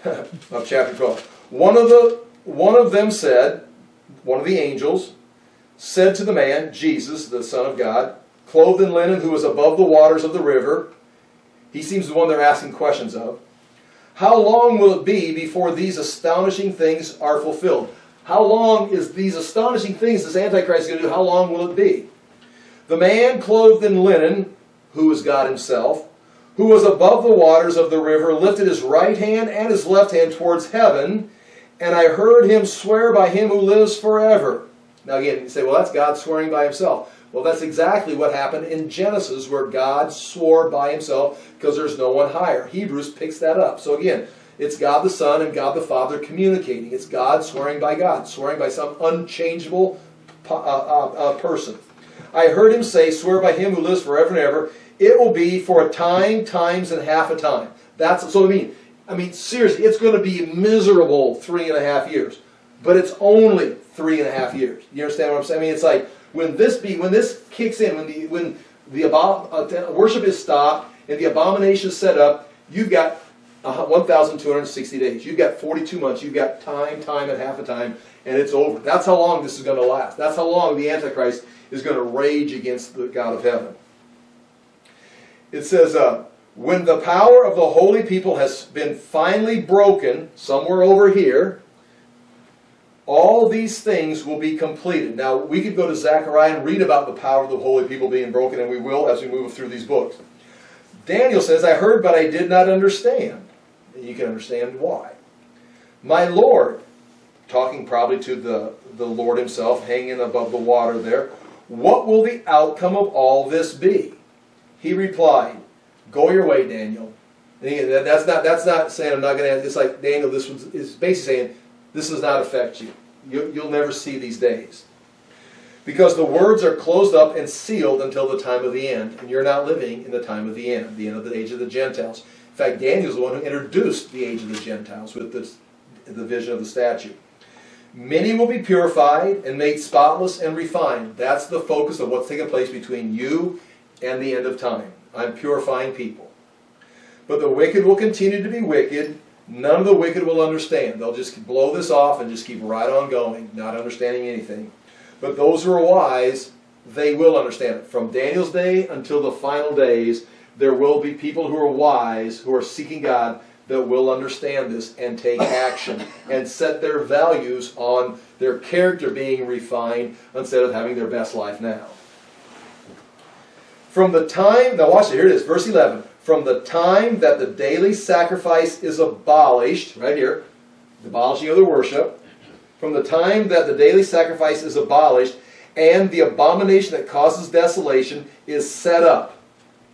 of chapter 12. One of them said, one of the angels, said to the man, Jesus, the Son of God, clothed in linen, who was above the waters of the river. He seems the one they're asking questions of. How long will it be before these astonishing things are fulfilled? How long is these astonishing things this Antichrist going to do? How long will it be? The man clothed in linen, who is God himself, who was above the waters of the river, lifted his right hand and his left hand towards heaven, and I heard him swear by him who lives forever. Now again, you say, well, that's God swearing by himself. Well, that's exactly what happened in Genesis, where God swore by himself because there's no one higher. Hebrews picks that up. So again, it's God the Son and God the Father communicating. It's God swearing by God, swearing by some unchangeable person. I heard him say, swear by him who lives forever and ever, it will be for a time, times, and half a time. That's so I mean, seriously, it's going to be miserable 3.5 years. But it's only 3.5 years. You understand what I'm saying? I mean, it's like when this kicks in, when the worship is stopped and the abomination is set up, you've got 1,260 days. You've got 42 months. You've got time, and half a time, and it's over. That's how long this is going to last. That's how long the Antichrist is going to rage against the God of heaven. It says, when the power of the holy people has been finally broken, somewhere over here, all these things will be completed. Now, we could go to Zechariah and read about the power of the holy people being broken, and we will as we move through these books. Daniel says, I heard, but I did not understand. And you can understand why. My Lord, talking probably to the Lord himself, hanging above the water there, what will the outcome of all this be? He replied, go your way, Daniel. And again, that's not saying I'm not going to. It's like Daniel. This is basically saying this does not affect you. You'll never see these days, because the words are closed up and sealed until the time of the end, and you're not living in the time of the end of the age of the Gentiles. In fact, Daniel's the one who introduced the age of the Gentiles with the vision of the statue. Many will be purified and made spotless and refined. That's the focus of what's taking place between you and the end of time. I'm purifying people. But the wicked will continue to be wicked. None of the wicked will understand. They'll just blow this off and just keep right on going, not understanding anything. But those who are wise, they will understand it. From Daniel's day until the final days, there will be people who are wise, who are seeking God, that will understand this and take action and set their values on their character being refined instead of having their best life now. From the time, now watch it, here it is, verse 11. From the time that the daily sacrifice is abolished, right here, the abolishing of the worship, from the time that the daily sacrifice is abolished and the abomination that causes desolation is set up.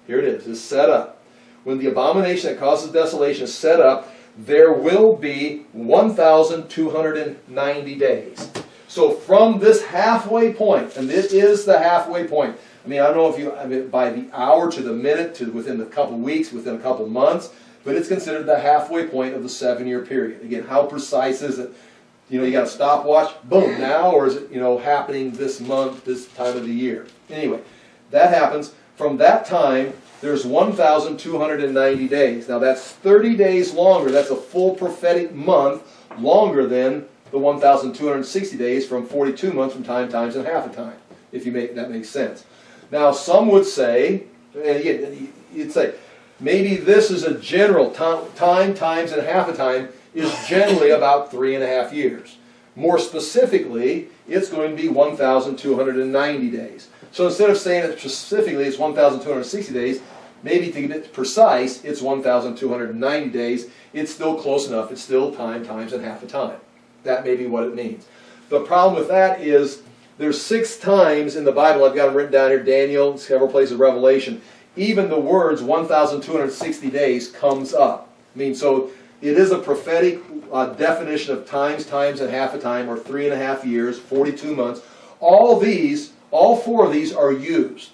Here it is set up. When the abomination that causes desolation is set up, there will be 1,290 days. So from this halfway point, and this is the halfway point. I mean, I don't know if by the hour to the minute, to within a couple weeks, within a couple months, but it's considered the halfway point of the 7-year period. Again, how precise is it? You got a stopwatch, boom, now, or is it, happening this month, this time of the year? Anyway, that happens. From that time, there's 1,290 days. Now, that's 30 days longer. That's a full prophetic month, longer than the 1,260 days from 42 months from time, times, and half a time, if that makes sense. Now, some would say, and again, you'd say, maybe this is a general time, times, and half a time is generally about 3.5 years. More specifically, it's going to be 1,290 days. So instead of saying it specifically, it's 1,260 days, maybe to get precise, it's 1,290 days. It's still close enough. It's still time, times, and half a time. That may be what it means. The problem with that is there's 6 times in the Bible, I've got them written down here, Daniel, several places of Revelation, even the words 1,260 days comes up. I mean, so it is a prophetic definition of times, and half a time, or 3.5 years, 42 months. All 4 of these are used.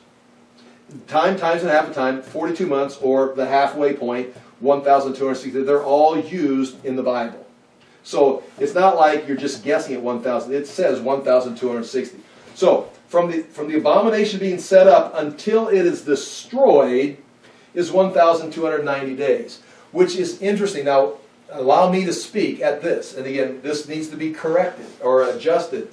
Time, times, and half a time, 42 months, or the halfway point, 1,260. They're all used in the Bible. So it's not like you're just guessing at 1,000. It says 1,260. So from the abomination being set up until it is destroyed is 1,290 days, which is interesting. Now, allow me to speak at this. And again, this needs to be corrected or adjusted.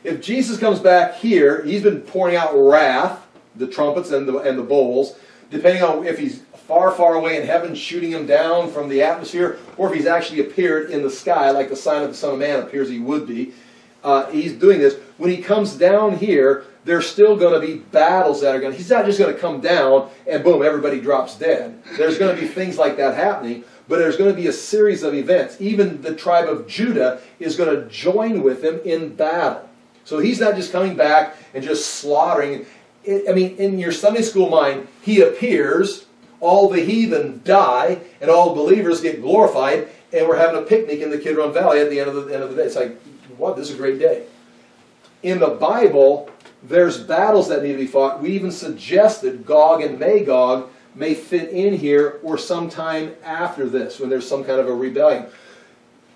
If Jesus comes back here, he's been pouring out wrath, the trumpets and the bowls, depending on if he's far, far away in heaven shooting him down from the atmosphere, or if he's actually appeared in the sky like the sign of the Son of Man appears he would be. He's doing this. When he comes down here, there's still going to be battles that are going to... He's not just going to come down and boom, everybody drops dead. There's going to be things like that happening, but there's going to be a series of events. Even the tribe of Judah is going to join with him in battle. So he's not just coming back and just slaughtering. I mean, in your Sunday school mind, he appears, all the heathen die, and all believers get glorified, and we're having a picnic in the Kidron Valley at the end of the day. It's like, what? This is a great day. In the Bible, there's battles that need to be fought. We even suggested Gog and Magog may fit in here or sometime after this, when there's some kind of a rebellion.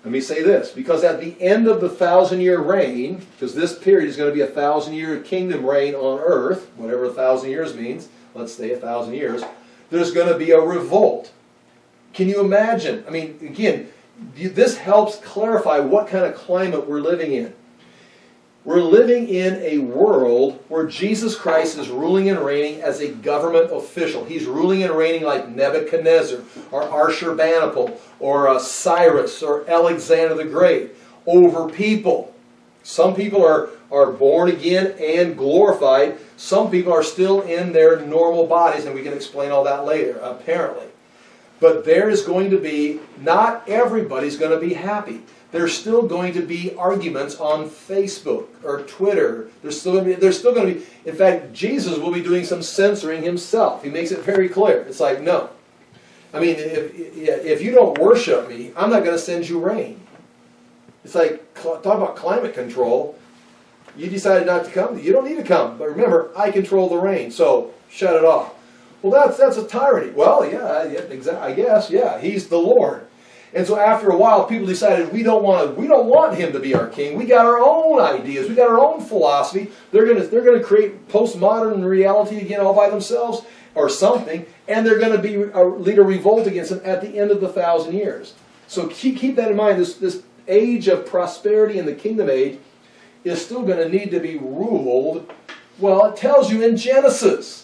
Let me say this, because at the end of the 1,000-year reign, because this period is going to be a 1,000-year kingdom reign on earth, whatever 1,000 years means, let's say 1,000 years, there's going to be a revolt. Can you imagine? I mean, again, this helps clarify what kind of climate we're living in. We're living in a world where Jesus Christ is ruling and reigning as a government official. He's ruling and reigning like Nebuchadnezzar, or Ashurbanipal, or Cyrus, or Alexander the Great, over people. Some people are born again and glorified. Some people are still in their normal bodies, and we can explain all that later, apparently. But there is going to be, not everybody's going to be happy. There's still going to be arguments on Facebook or Twitter. There's still going to be, in fact, Jesus will be doing some censoring himself. He makes it very clear. It's like, no. I mean, if you don't worship me, I'm not going to send you rain. It's like, talk about climate control. You decided not to come. You don't need to come. But remember, I control the rain, so shut it off. Well, that's a tyranny. Well, yeah, exactly. I guess, yeah, he's the Lord. And so after a while, people decided we don't want him to be our king. We got our own ideas. We got our own philosophy. They're going to create postmodern reality again all by themselves or something, and they're going to lead a revolt against him at the end of the 1,000 years. So keep that in mind. This age of prosperity in the kingdom age is still going to need to be ruled. Well, it tells you in Genesis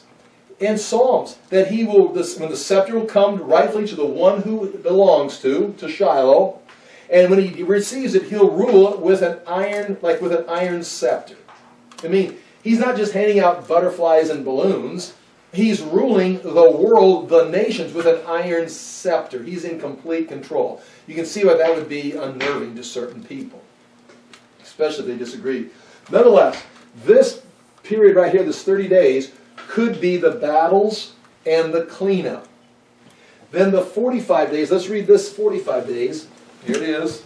and Psalms that he will, when the scepter will come rightfully to the one who it belongs to Shiloh, and when he receives it, he'll rule it with an iron scepter. I mean, he's not just handing out butterflies and balloons. He's ruling the world, the nations, with an iron scepter. He's in complete control. You can see why that would be unnerving to certain people, especially if they disagree. Nonetheless, this period right here, this 30 days, could be the battles and the cleanup. Then the 45 days, let's read this 45 days. Here it is.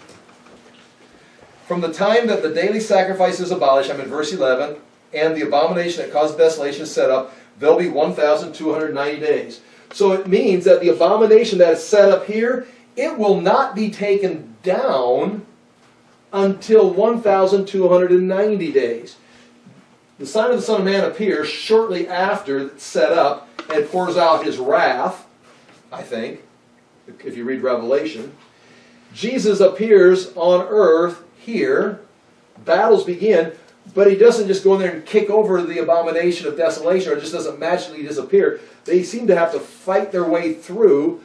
From the time that the daily sacrifice is abolished, I'm in verse 11, and the abomination that causes desolation is set up, there'll be 1,290 days. So it means that the abomination that is set up here, it will not be taken down until 1,290 days. The sign of the Son of Man appears shortly after it's set up and pours out his wrath, I think, if you read Revelation. Jesus appears on earth here. Battles begin, but he doesn't just go in there and kick over the abomination of desolation, or it just doesn't magically disappear. They seem to have to fight their way through,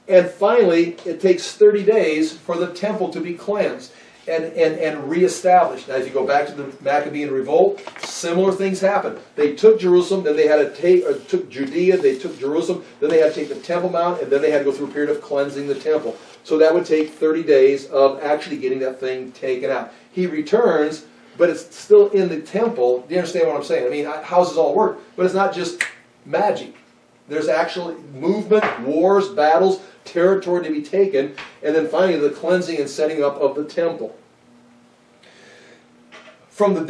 and finally it takes 30 days for the temple to be cleansed and reestablished. Now, if you go back to the Maccabean revolt, similar things happened. They took Jerusalem, then they had to took Judea, they took Jerusalem, then they had to take the Temple Mount, and then they had to go through a period of cleansing the temple. So that would take 30 days of actually getting that thing taken out. He returns, but it's still in the temple. Do you understand what I'm saying? I mean, how does this all work? But it's not just magic. There's actual movement, wars, battles, territory to be taken, and then finally the cleansing and setting up of the temple. From the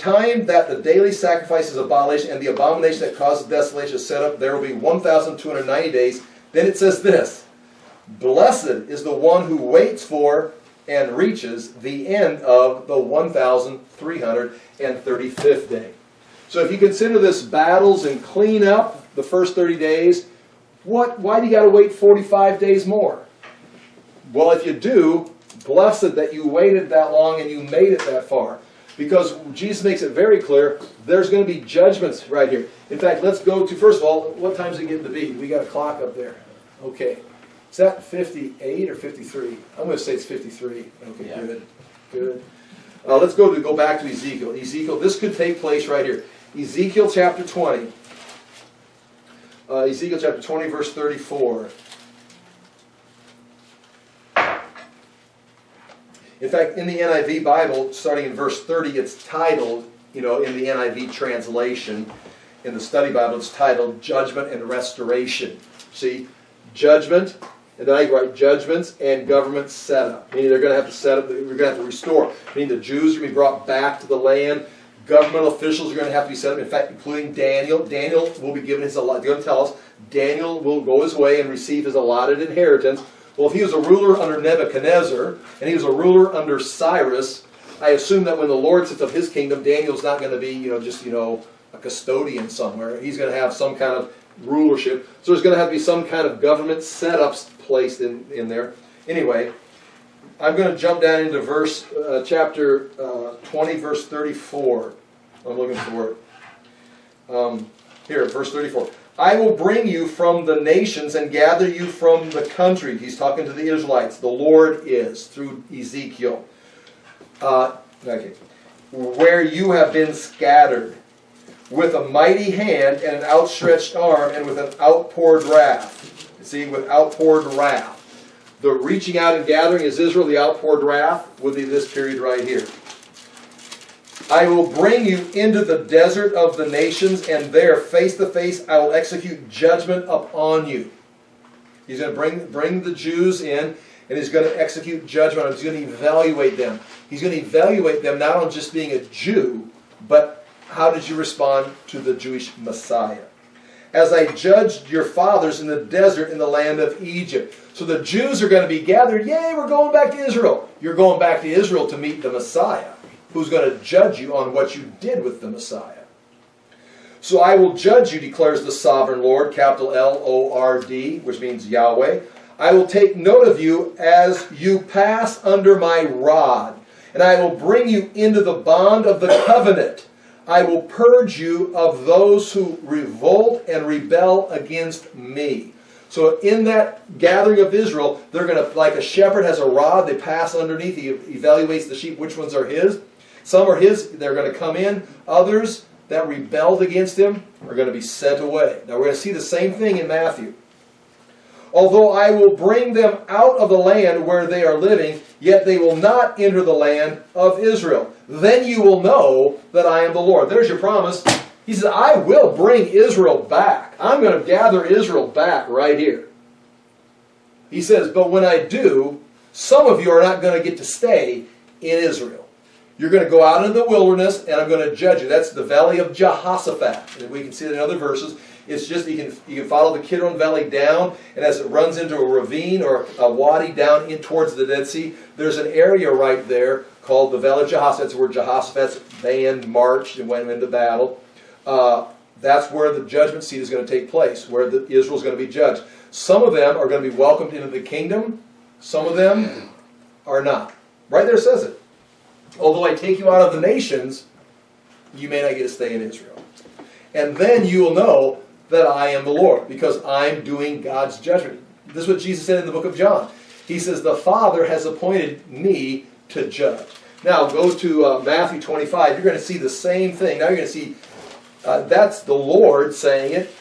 time that the daily sacrifice is abolished and the abomination that causes desolation is set up, there will be 1,290 days. Then it says this: blessed is the one who waits for and reaches the end of the 1,335th day. So if you consider this battles and cleanup, the first 30 days, why do you got to wait 45 days more? Well, if you do, blessed that you waited that long and you made it that far. Because Jesus makes it very clear, there's going to be judgments right here. In fact, let's go to, first of all, what time is it getting to be? We got a clock up there. Okay. Is that 58 or 53? I'm going to say it's 53. Okay, yeah. Good. Let's go back to Ezekiel. Ezekiel, this could take place right here. Ezekiel chapter 20. Ezekiel chapter 20, verse 34. In fact, in the NIV Bible, starting in verse 30, it's titled, in the NIV translation, in the study Bible, it's titled Judgment and Restoration. See, judgment, and then I write judgments and government setup. Meaning they're going to have to set up, we're going to have to restore. Meaning the Jews are going to be brought back to the land. Governmental officials are going to have to be set up. In fact, including Daniel. Daniel will be given his allotted, they're going to tell us, Daniel will go his way and receive his allotted inheritance. Well, if he was a ruler under Nebuchadnezzar, and he was a ruler under Cyrus, I assume that when the Lord sits up his kingdom, Daniel's not going to be, just a custodian somewhere. He's going to have some kind of rulership. So there's going to have to be some kind of government setups placed in there. Anyway, I'm going to jump down into chapter 20, verse 34. I'm looking for it. Here, verse 34. I will bring you from the nations and gather you from the country. He's talking to the Israelites. The Lord is, through Ezekiel. Where you have been scattered, with a mighty hand and an outstretched arm and with an outpoured wrath. See, with outpoured wrath. The reaching out and gathering is Israel. The outpoured wrath would be this period right here. I will bring you into the desert of the nations, and there, face to face, I will execute judgment upon you. He's going to bring the Jews in, and he's going to execute judgment on them. He's going to evaluate them. He's going to evaluate them not on just being a Jew, but how did you respond to the Jewish Messiah? As I judged your fathers in the desert in the land of Egypt. So the Jews are going to be gathered. Yay, we're going back to Israel. You're going back to Israel to meet the Messiah, who's going to judge you on what you did with the Messiah. So I will judge you, declares the sovereign Lord, capital L-O-R-D, which means Yahweh. I will take note of you as you pass under my rod, and I will bring you into the bond of the covenant. I will purge you of those who revolt and rebel against me. So in that gathering of Israel, they're going to, like a shepherd has a rod, they pass underneath, he evaluates the sheep, which ones are his. Some are his, they're going to come in. Others that rebelled against him are going to be sent away. Now we're going to see the same thing in Matthew. Although I will bring them out of the land where they are living, yet they will not enter the land of Israel. Then you will know that I am the Lord. There's your promise. He says, I will bring Israel back. I'm going to gather Israel back right here. He says, but when I do, some of you are not going to get to stay in Israel. You're going to go out into the wilderness, and I'm going to judge you. That's the valley of Jehoshaphat. And we can see it in other verses. It's just, you can follow the Kidron Valley down, and as it runs into a ravine or a wadi down in towards the Dead Sea, there's an area right there called the Valley of Jehoshaphat. That's where Jehoshaphat's band marched and went into battle. That's where the judgment seat is going to take place, where Israel's going to be judged. Some of them are going to be welcomed into the kingdom. Some of them are not. Right there says it. Although I take you out of the nations, you may not get to stay in Israel. And then you will know that I am the Lord, because I'm doing God's judgment. This is what Jesus said in the book of John. He says, the Father has appointed me to judge. Now go to Matthew 25. You're going to see the same thing. Now you're going to see, that's the Lord saying it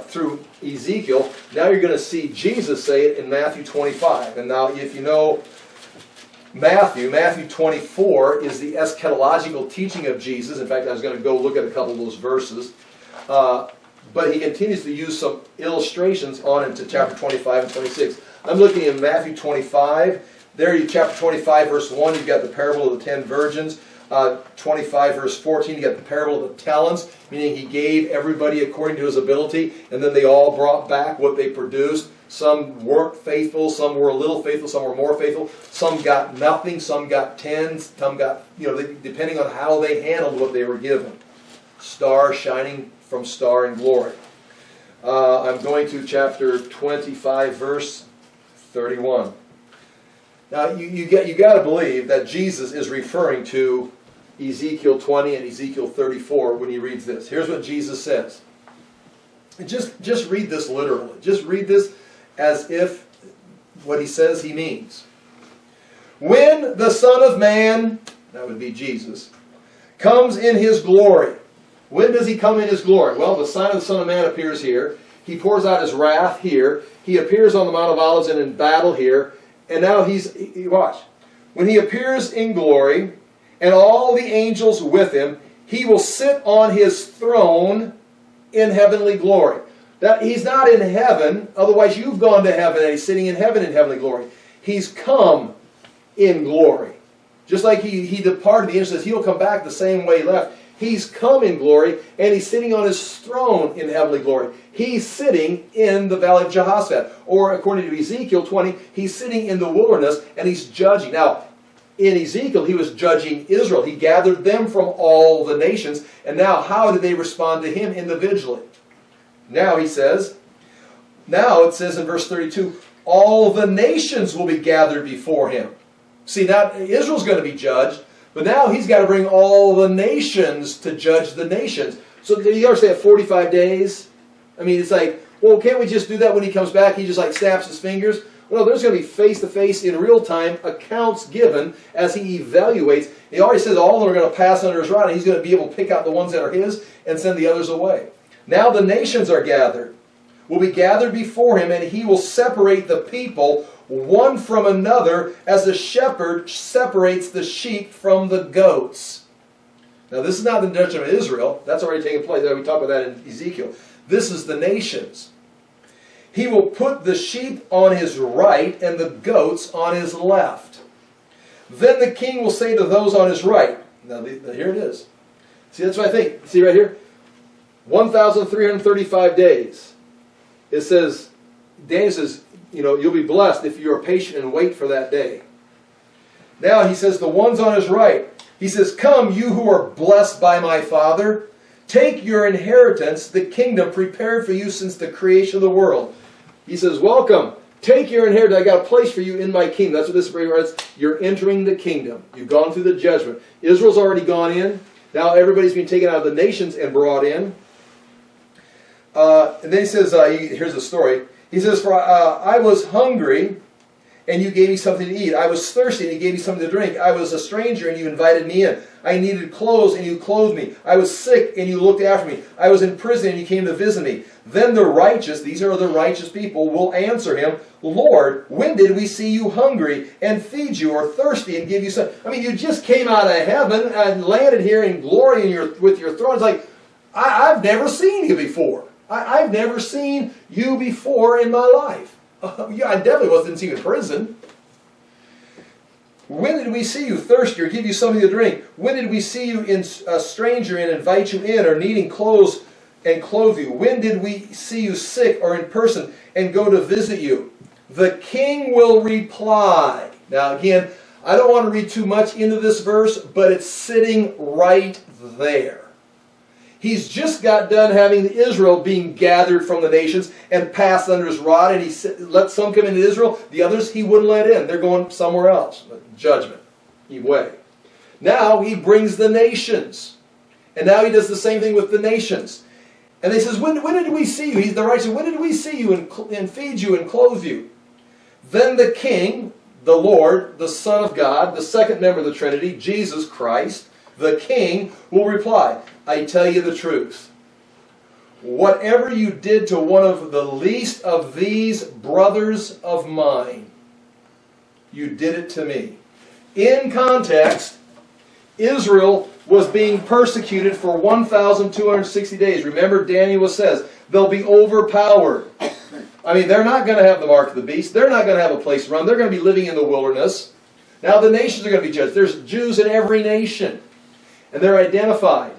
through Ezekiel. Now you're going to see Jesus say it in Matthew 25. And now if you know Matthew 24 is the eschatological teaching of Jesus. In fact, I was going to go look at a couple of those verses. But he continues to use some illustrations on into chapter 25 and 26. I'm looking in Matthew 25. There, chapter 25, verse 1, you've got the parable of the 10 virgins. 25, verse 14, you got the parable of the talents, meaning he gave everybody according to his ability, and then they all brought back what they produced. Some weren't faithful, some were a little faithful, some were more faithful. Some got nothing, some got 10, some got, depending on how they handled what they were given. Star shining from star in glory. I'm going to chapter 25, verse 31. Now, you got to believe that Jesus is referring to Ezekiel 20 and Ezekiel 34 when he reads this. Here's what Jesus says. And just read this literally. Just read this as if what he says he means. When the Son of Man, that would be Jesus, comes in his glory. When does he come in his glory? Well, the sign of the Son of Man appears here. He pours out his wrath here. He appears on the Mount of Olives and in battle here. And now watch. When he appears in glory, and all the angels with him, he will sit on his throne in heavenly glory. That he's not in heaven, otherwise you've gone to heaven and he's sitting in heaven in heavenly glory. He's come in glory. Just like he departed, the angel says he'll come back the same way he left. He's come in glory, and he's sitting on his throne in heavenly glory. He's sitting in the valley of Jehoshaphat. Or according to Ezekiel 20, he's sitting in the wilderness, and he's judging. Now, in Ezekiel, he was judging Israel. He gathered them from all the nations. And now, how did they respond to him individually? Now, it says in verse 32, all the nations will be gathered before him. See, now Israel's going to be judged, but now he's got to bring all the nations to judge the nations. So you ever say 45 days? I mean, it's like, well, can't we just do that when he comes back? He just like snaps his fingers? Well, there's going to be face-to-face in real time accounts given as he evaluates. He already says all of them are going to pass under his rod, and he's going to be able to pick out the ones that are his and send the others away. Now the nations are gathered, will be gathered before him, and he will separate the people one from another as a shepherd separates the sheep from the goats. Now this is not the judgment of Israel. That's already taken place. We talk about that in Ezekiel. This is the nations. He will put the sheep on his right and the goats on his left. Then the king will say to those on his right. Now here it is. See, that's what I think. See right here? 1,335 days. It says, Daniel says, you'll be blessed if you are patient and wait for that day. Now he says, the ones on his right. He says, come, you who are blessed by my Father. Take your inheritance, the kingdom prepared for you since the creation of the world. He says, welcome. Take your inheritance. I got a place for you in my kingdom. That's what this writes. You're entering the kingdom. You've gone through the judgment. Israel's already gone in. Now everybody's been taken out of the nations and brought in. And then he says, here's the story. He says, for I was hungry, and you gave me something to eat. I was thirsty, and you gave me something to drink. I was a stranger, and you invited me in. I needed clothes, and you clothed me. I was sick, and you looked after me. I was in prison, and you came to visit me. Then the righteous, these are the righteous people, will answer him, Lord, when did we see you hungry and feed you, or thirsty and give you some? I mean, you just came out of heaven and landed here in glory with your throne. It's like, I've never seen you before. I've never seen you before in my life. Yeah, I definitely didn't see you in prison. When did we see you thirsty or give you something to drink? When did we see you in a stranger and invite you in, or needing clothes and clothe you? When did we see you sick or in person and go to visit you? The king will reply. Now again, I don't want to read too much into this verse, but it's sitting right there. He's just got done having Israel being gathered from the nations and passed under his rod, and he let some come into Israel. The others he wouldn't let in. They're going somewhere else. Judgment. Way. Now he brings the nations. And now he does the same thing with the nations. And he says, when did we see you? He's the righteous. When did we see you and feed you and clothe you? Then the King, the Lord, the Son of God, the second member of the Trinity, Jesus Christ, the King, will reply, I tell you the truth. Whatever you did to one of the least of these brothers of mine, you did it to me. In context, Israel was being persecuted for 1,260 days. Remember, Daniel says, they'll be overpowered. I mean, they're not going to have the mark of the beast. They're not going to have a place to run. They're going to be living in the wilderness. Now the nations are going to be judged. There's Jews in every nation. And they're identified.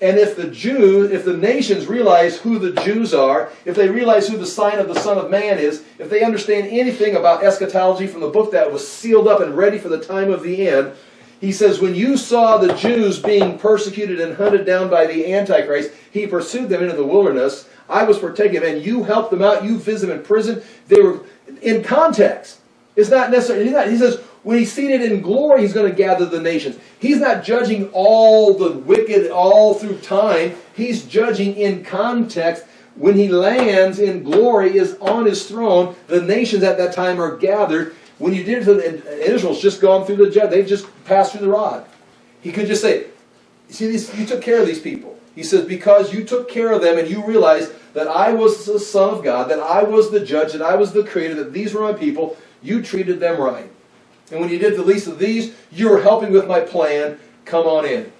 And if the nations realize who the Jews are, if they realize who the sign of the Son of Man is, if they understand anything about eschatology from the book that was sealed up and ready for the time of the end, he says, when you saw the Jews being persecuted and hunted down by the Antichrist, he pursued them into the wilderness. I was partaking of them, and you helped them out. You visited them in prison. They were in context. It's not necessarily that. He says, when he's seated in glory, he's going to gather the nations. He's not judging all the wicked all through time. He's judging in context. When he lands in glory, is on his throne, the nations at that time are gathered. When you did it, and Israel's just gone through the judge, they've just passed through the rod. He could just say, see, you took care of these people. He says, because you took care of them and you realized that I was the Son of God, that I was the judge, that I was the creator, that these were my people, you treated them right. And when you did the least of these, you were helping with my plan. Come on in.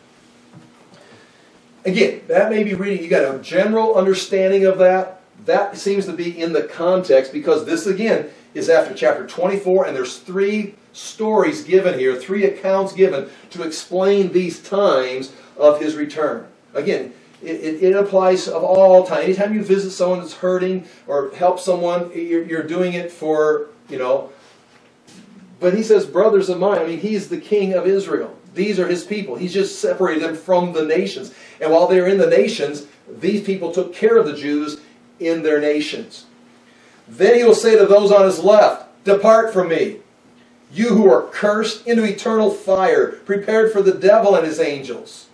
Again, that may be reading, you got a general understanding of that. That seems to be in the context, because this again is after chapter 24, and there's 3 stories given here, 3 accounts given to explain these times of his return. Again, it applies of all time. Anytime you visit someone that's hurting or help someone, you're doing it for, But he says, brothers of mine, I mean, he's the king of Israel. These are his people. He's just separated them from the nations. And while they were in the nations, these people took care of the Jews in their nations. Then he will say to those on his left, depart from me, you who are cursed, into eternal fire, prepared for the devil and his angels.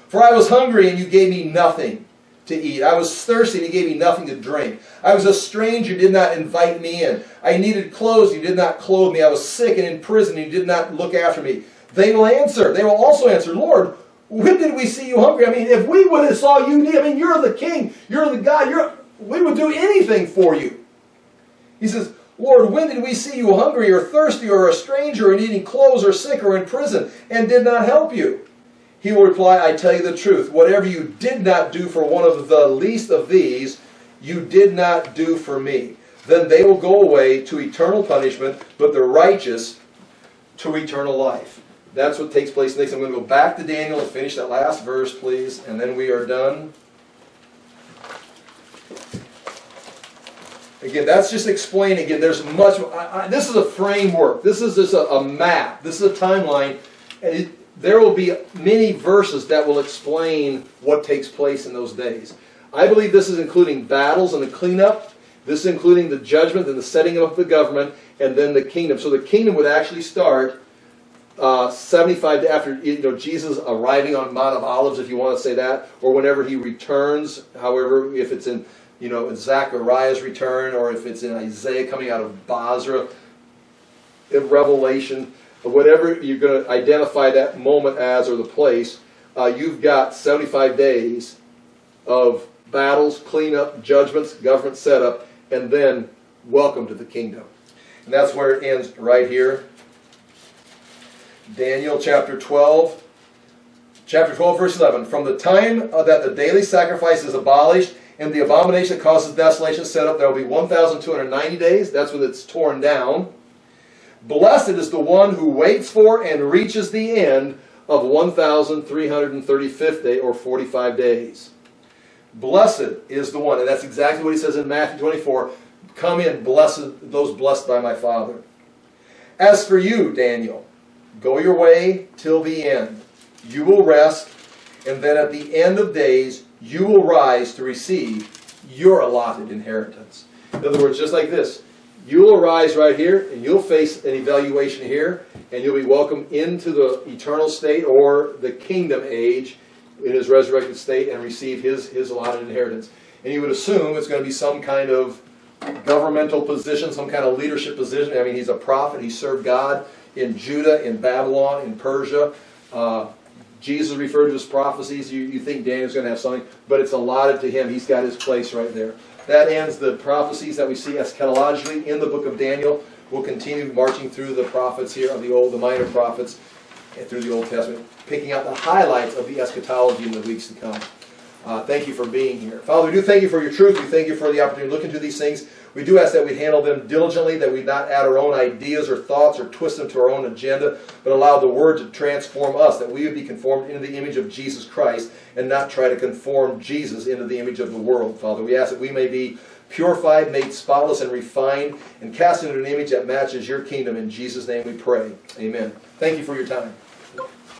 For I was hungry, and you gave me nothing to eat. I was thirsty, and you gave me nothing to drink. I was a stranger, you did not invite me in. I needed clothes, you did not clothe me. I was sick and in prison, you did not look after me. They will also answer, Lord, when did we see you hungry? I mean, if we would have saw you need, I mean, you're the king, you're the God, we would do anything for you. He says, Lord, when did we see you hungry or thirsty or a stranger or needing clothes or sick or in prison and did not help you? He will reply, I tell you the truth, whatever you did not do for one of the least of these, you did not do for me. Then they will go away to eternal punishment, but the righteous to eternal life. That's what takes place next. I'm going to go back to Daniel and finish that last verse, please, and then we are done. Again, that's just explaining. Again, there's much. This is a framework. This is just a map. This is a timeline. And there will be many verses that will explain what takes place in those days. I believe this is including battles and the cleanup. This is including the judgment and the setting up of the government, and then the kingdom. So the kingdom would actually start 75 after Jesus arriving on Mount of Olives, if you want to say that, or whenever he returns. However, if it's in in Zechariah's return, or if it's in Isaiah coming out of Basra, in Revelation, whatever you're going to identify that moment as or the place, you've got 75 days of battles, cleanup, judgments, government setup, and then welcome to the kingdom. And that's where it ends right here. Daniel chapter 12. Chapter 12, verse 11. From the time that the daily sacrifice is abolished and the abomination that causes desolation set up, there will be 1,290 days. That's when it's torn down. Blessed is the one who waits for and reaches the end of 1,335th day, or 45 days. Blessed is the one, and that's exactly what he says in Matthew 24. Come in, blessed, those blessed by my Father. As for you, Daniel, go your way till the end. You will rest, and then at the end of days, you will rise to receive your allotted inheritance. In other words, just like this, you'll arise right here, and you'll face an evaluation here, and you'll be welcomed into the eternal state, or the kingdom age, in his resurrected state, and receive his allotted inheritance. And you would assume it's going to be some kind of governmental position, some kind of leadership position. I mean, he's a prophet. He served God in Judah, in Babylon, in Persia. Jesus referred to his prophecies. You think Daniel's going to have something, but it's allotted to him. He's got his place right there. That ends the prophecies that we see eschatologically in the book of Daniel. We'll continue marching through the prophets here of the minor prophets, and through the Old Testament, picking out the highlights of the eschatology in the weeks to come. Thank you for being here. Father, we do thank you for your truth. We thank you for the opportunity to look into these things. We do ask that we handle them diligently, that we not add our own ideas or thoughts or twist them to our own agenda, but allow the Word to transform us, that we would be conformed into the image of Jesus Christ and not try to conform Jesus into the image of the world. Father, we ask that we may be purified, made spotless and refined, and cast into an image that matches your kingdom. In Jesus' name we pray. Amen. Thank you for your time.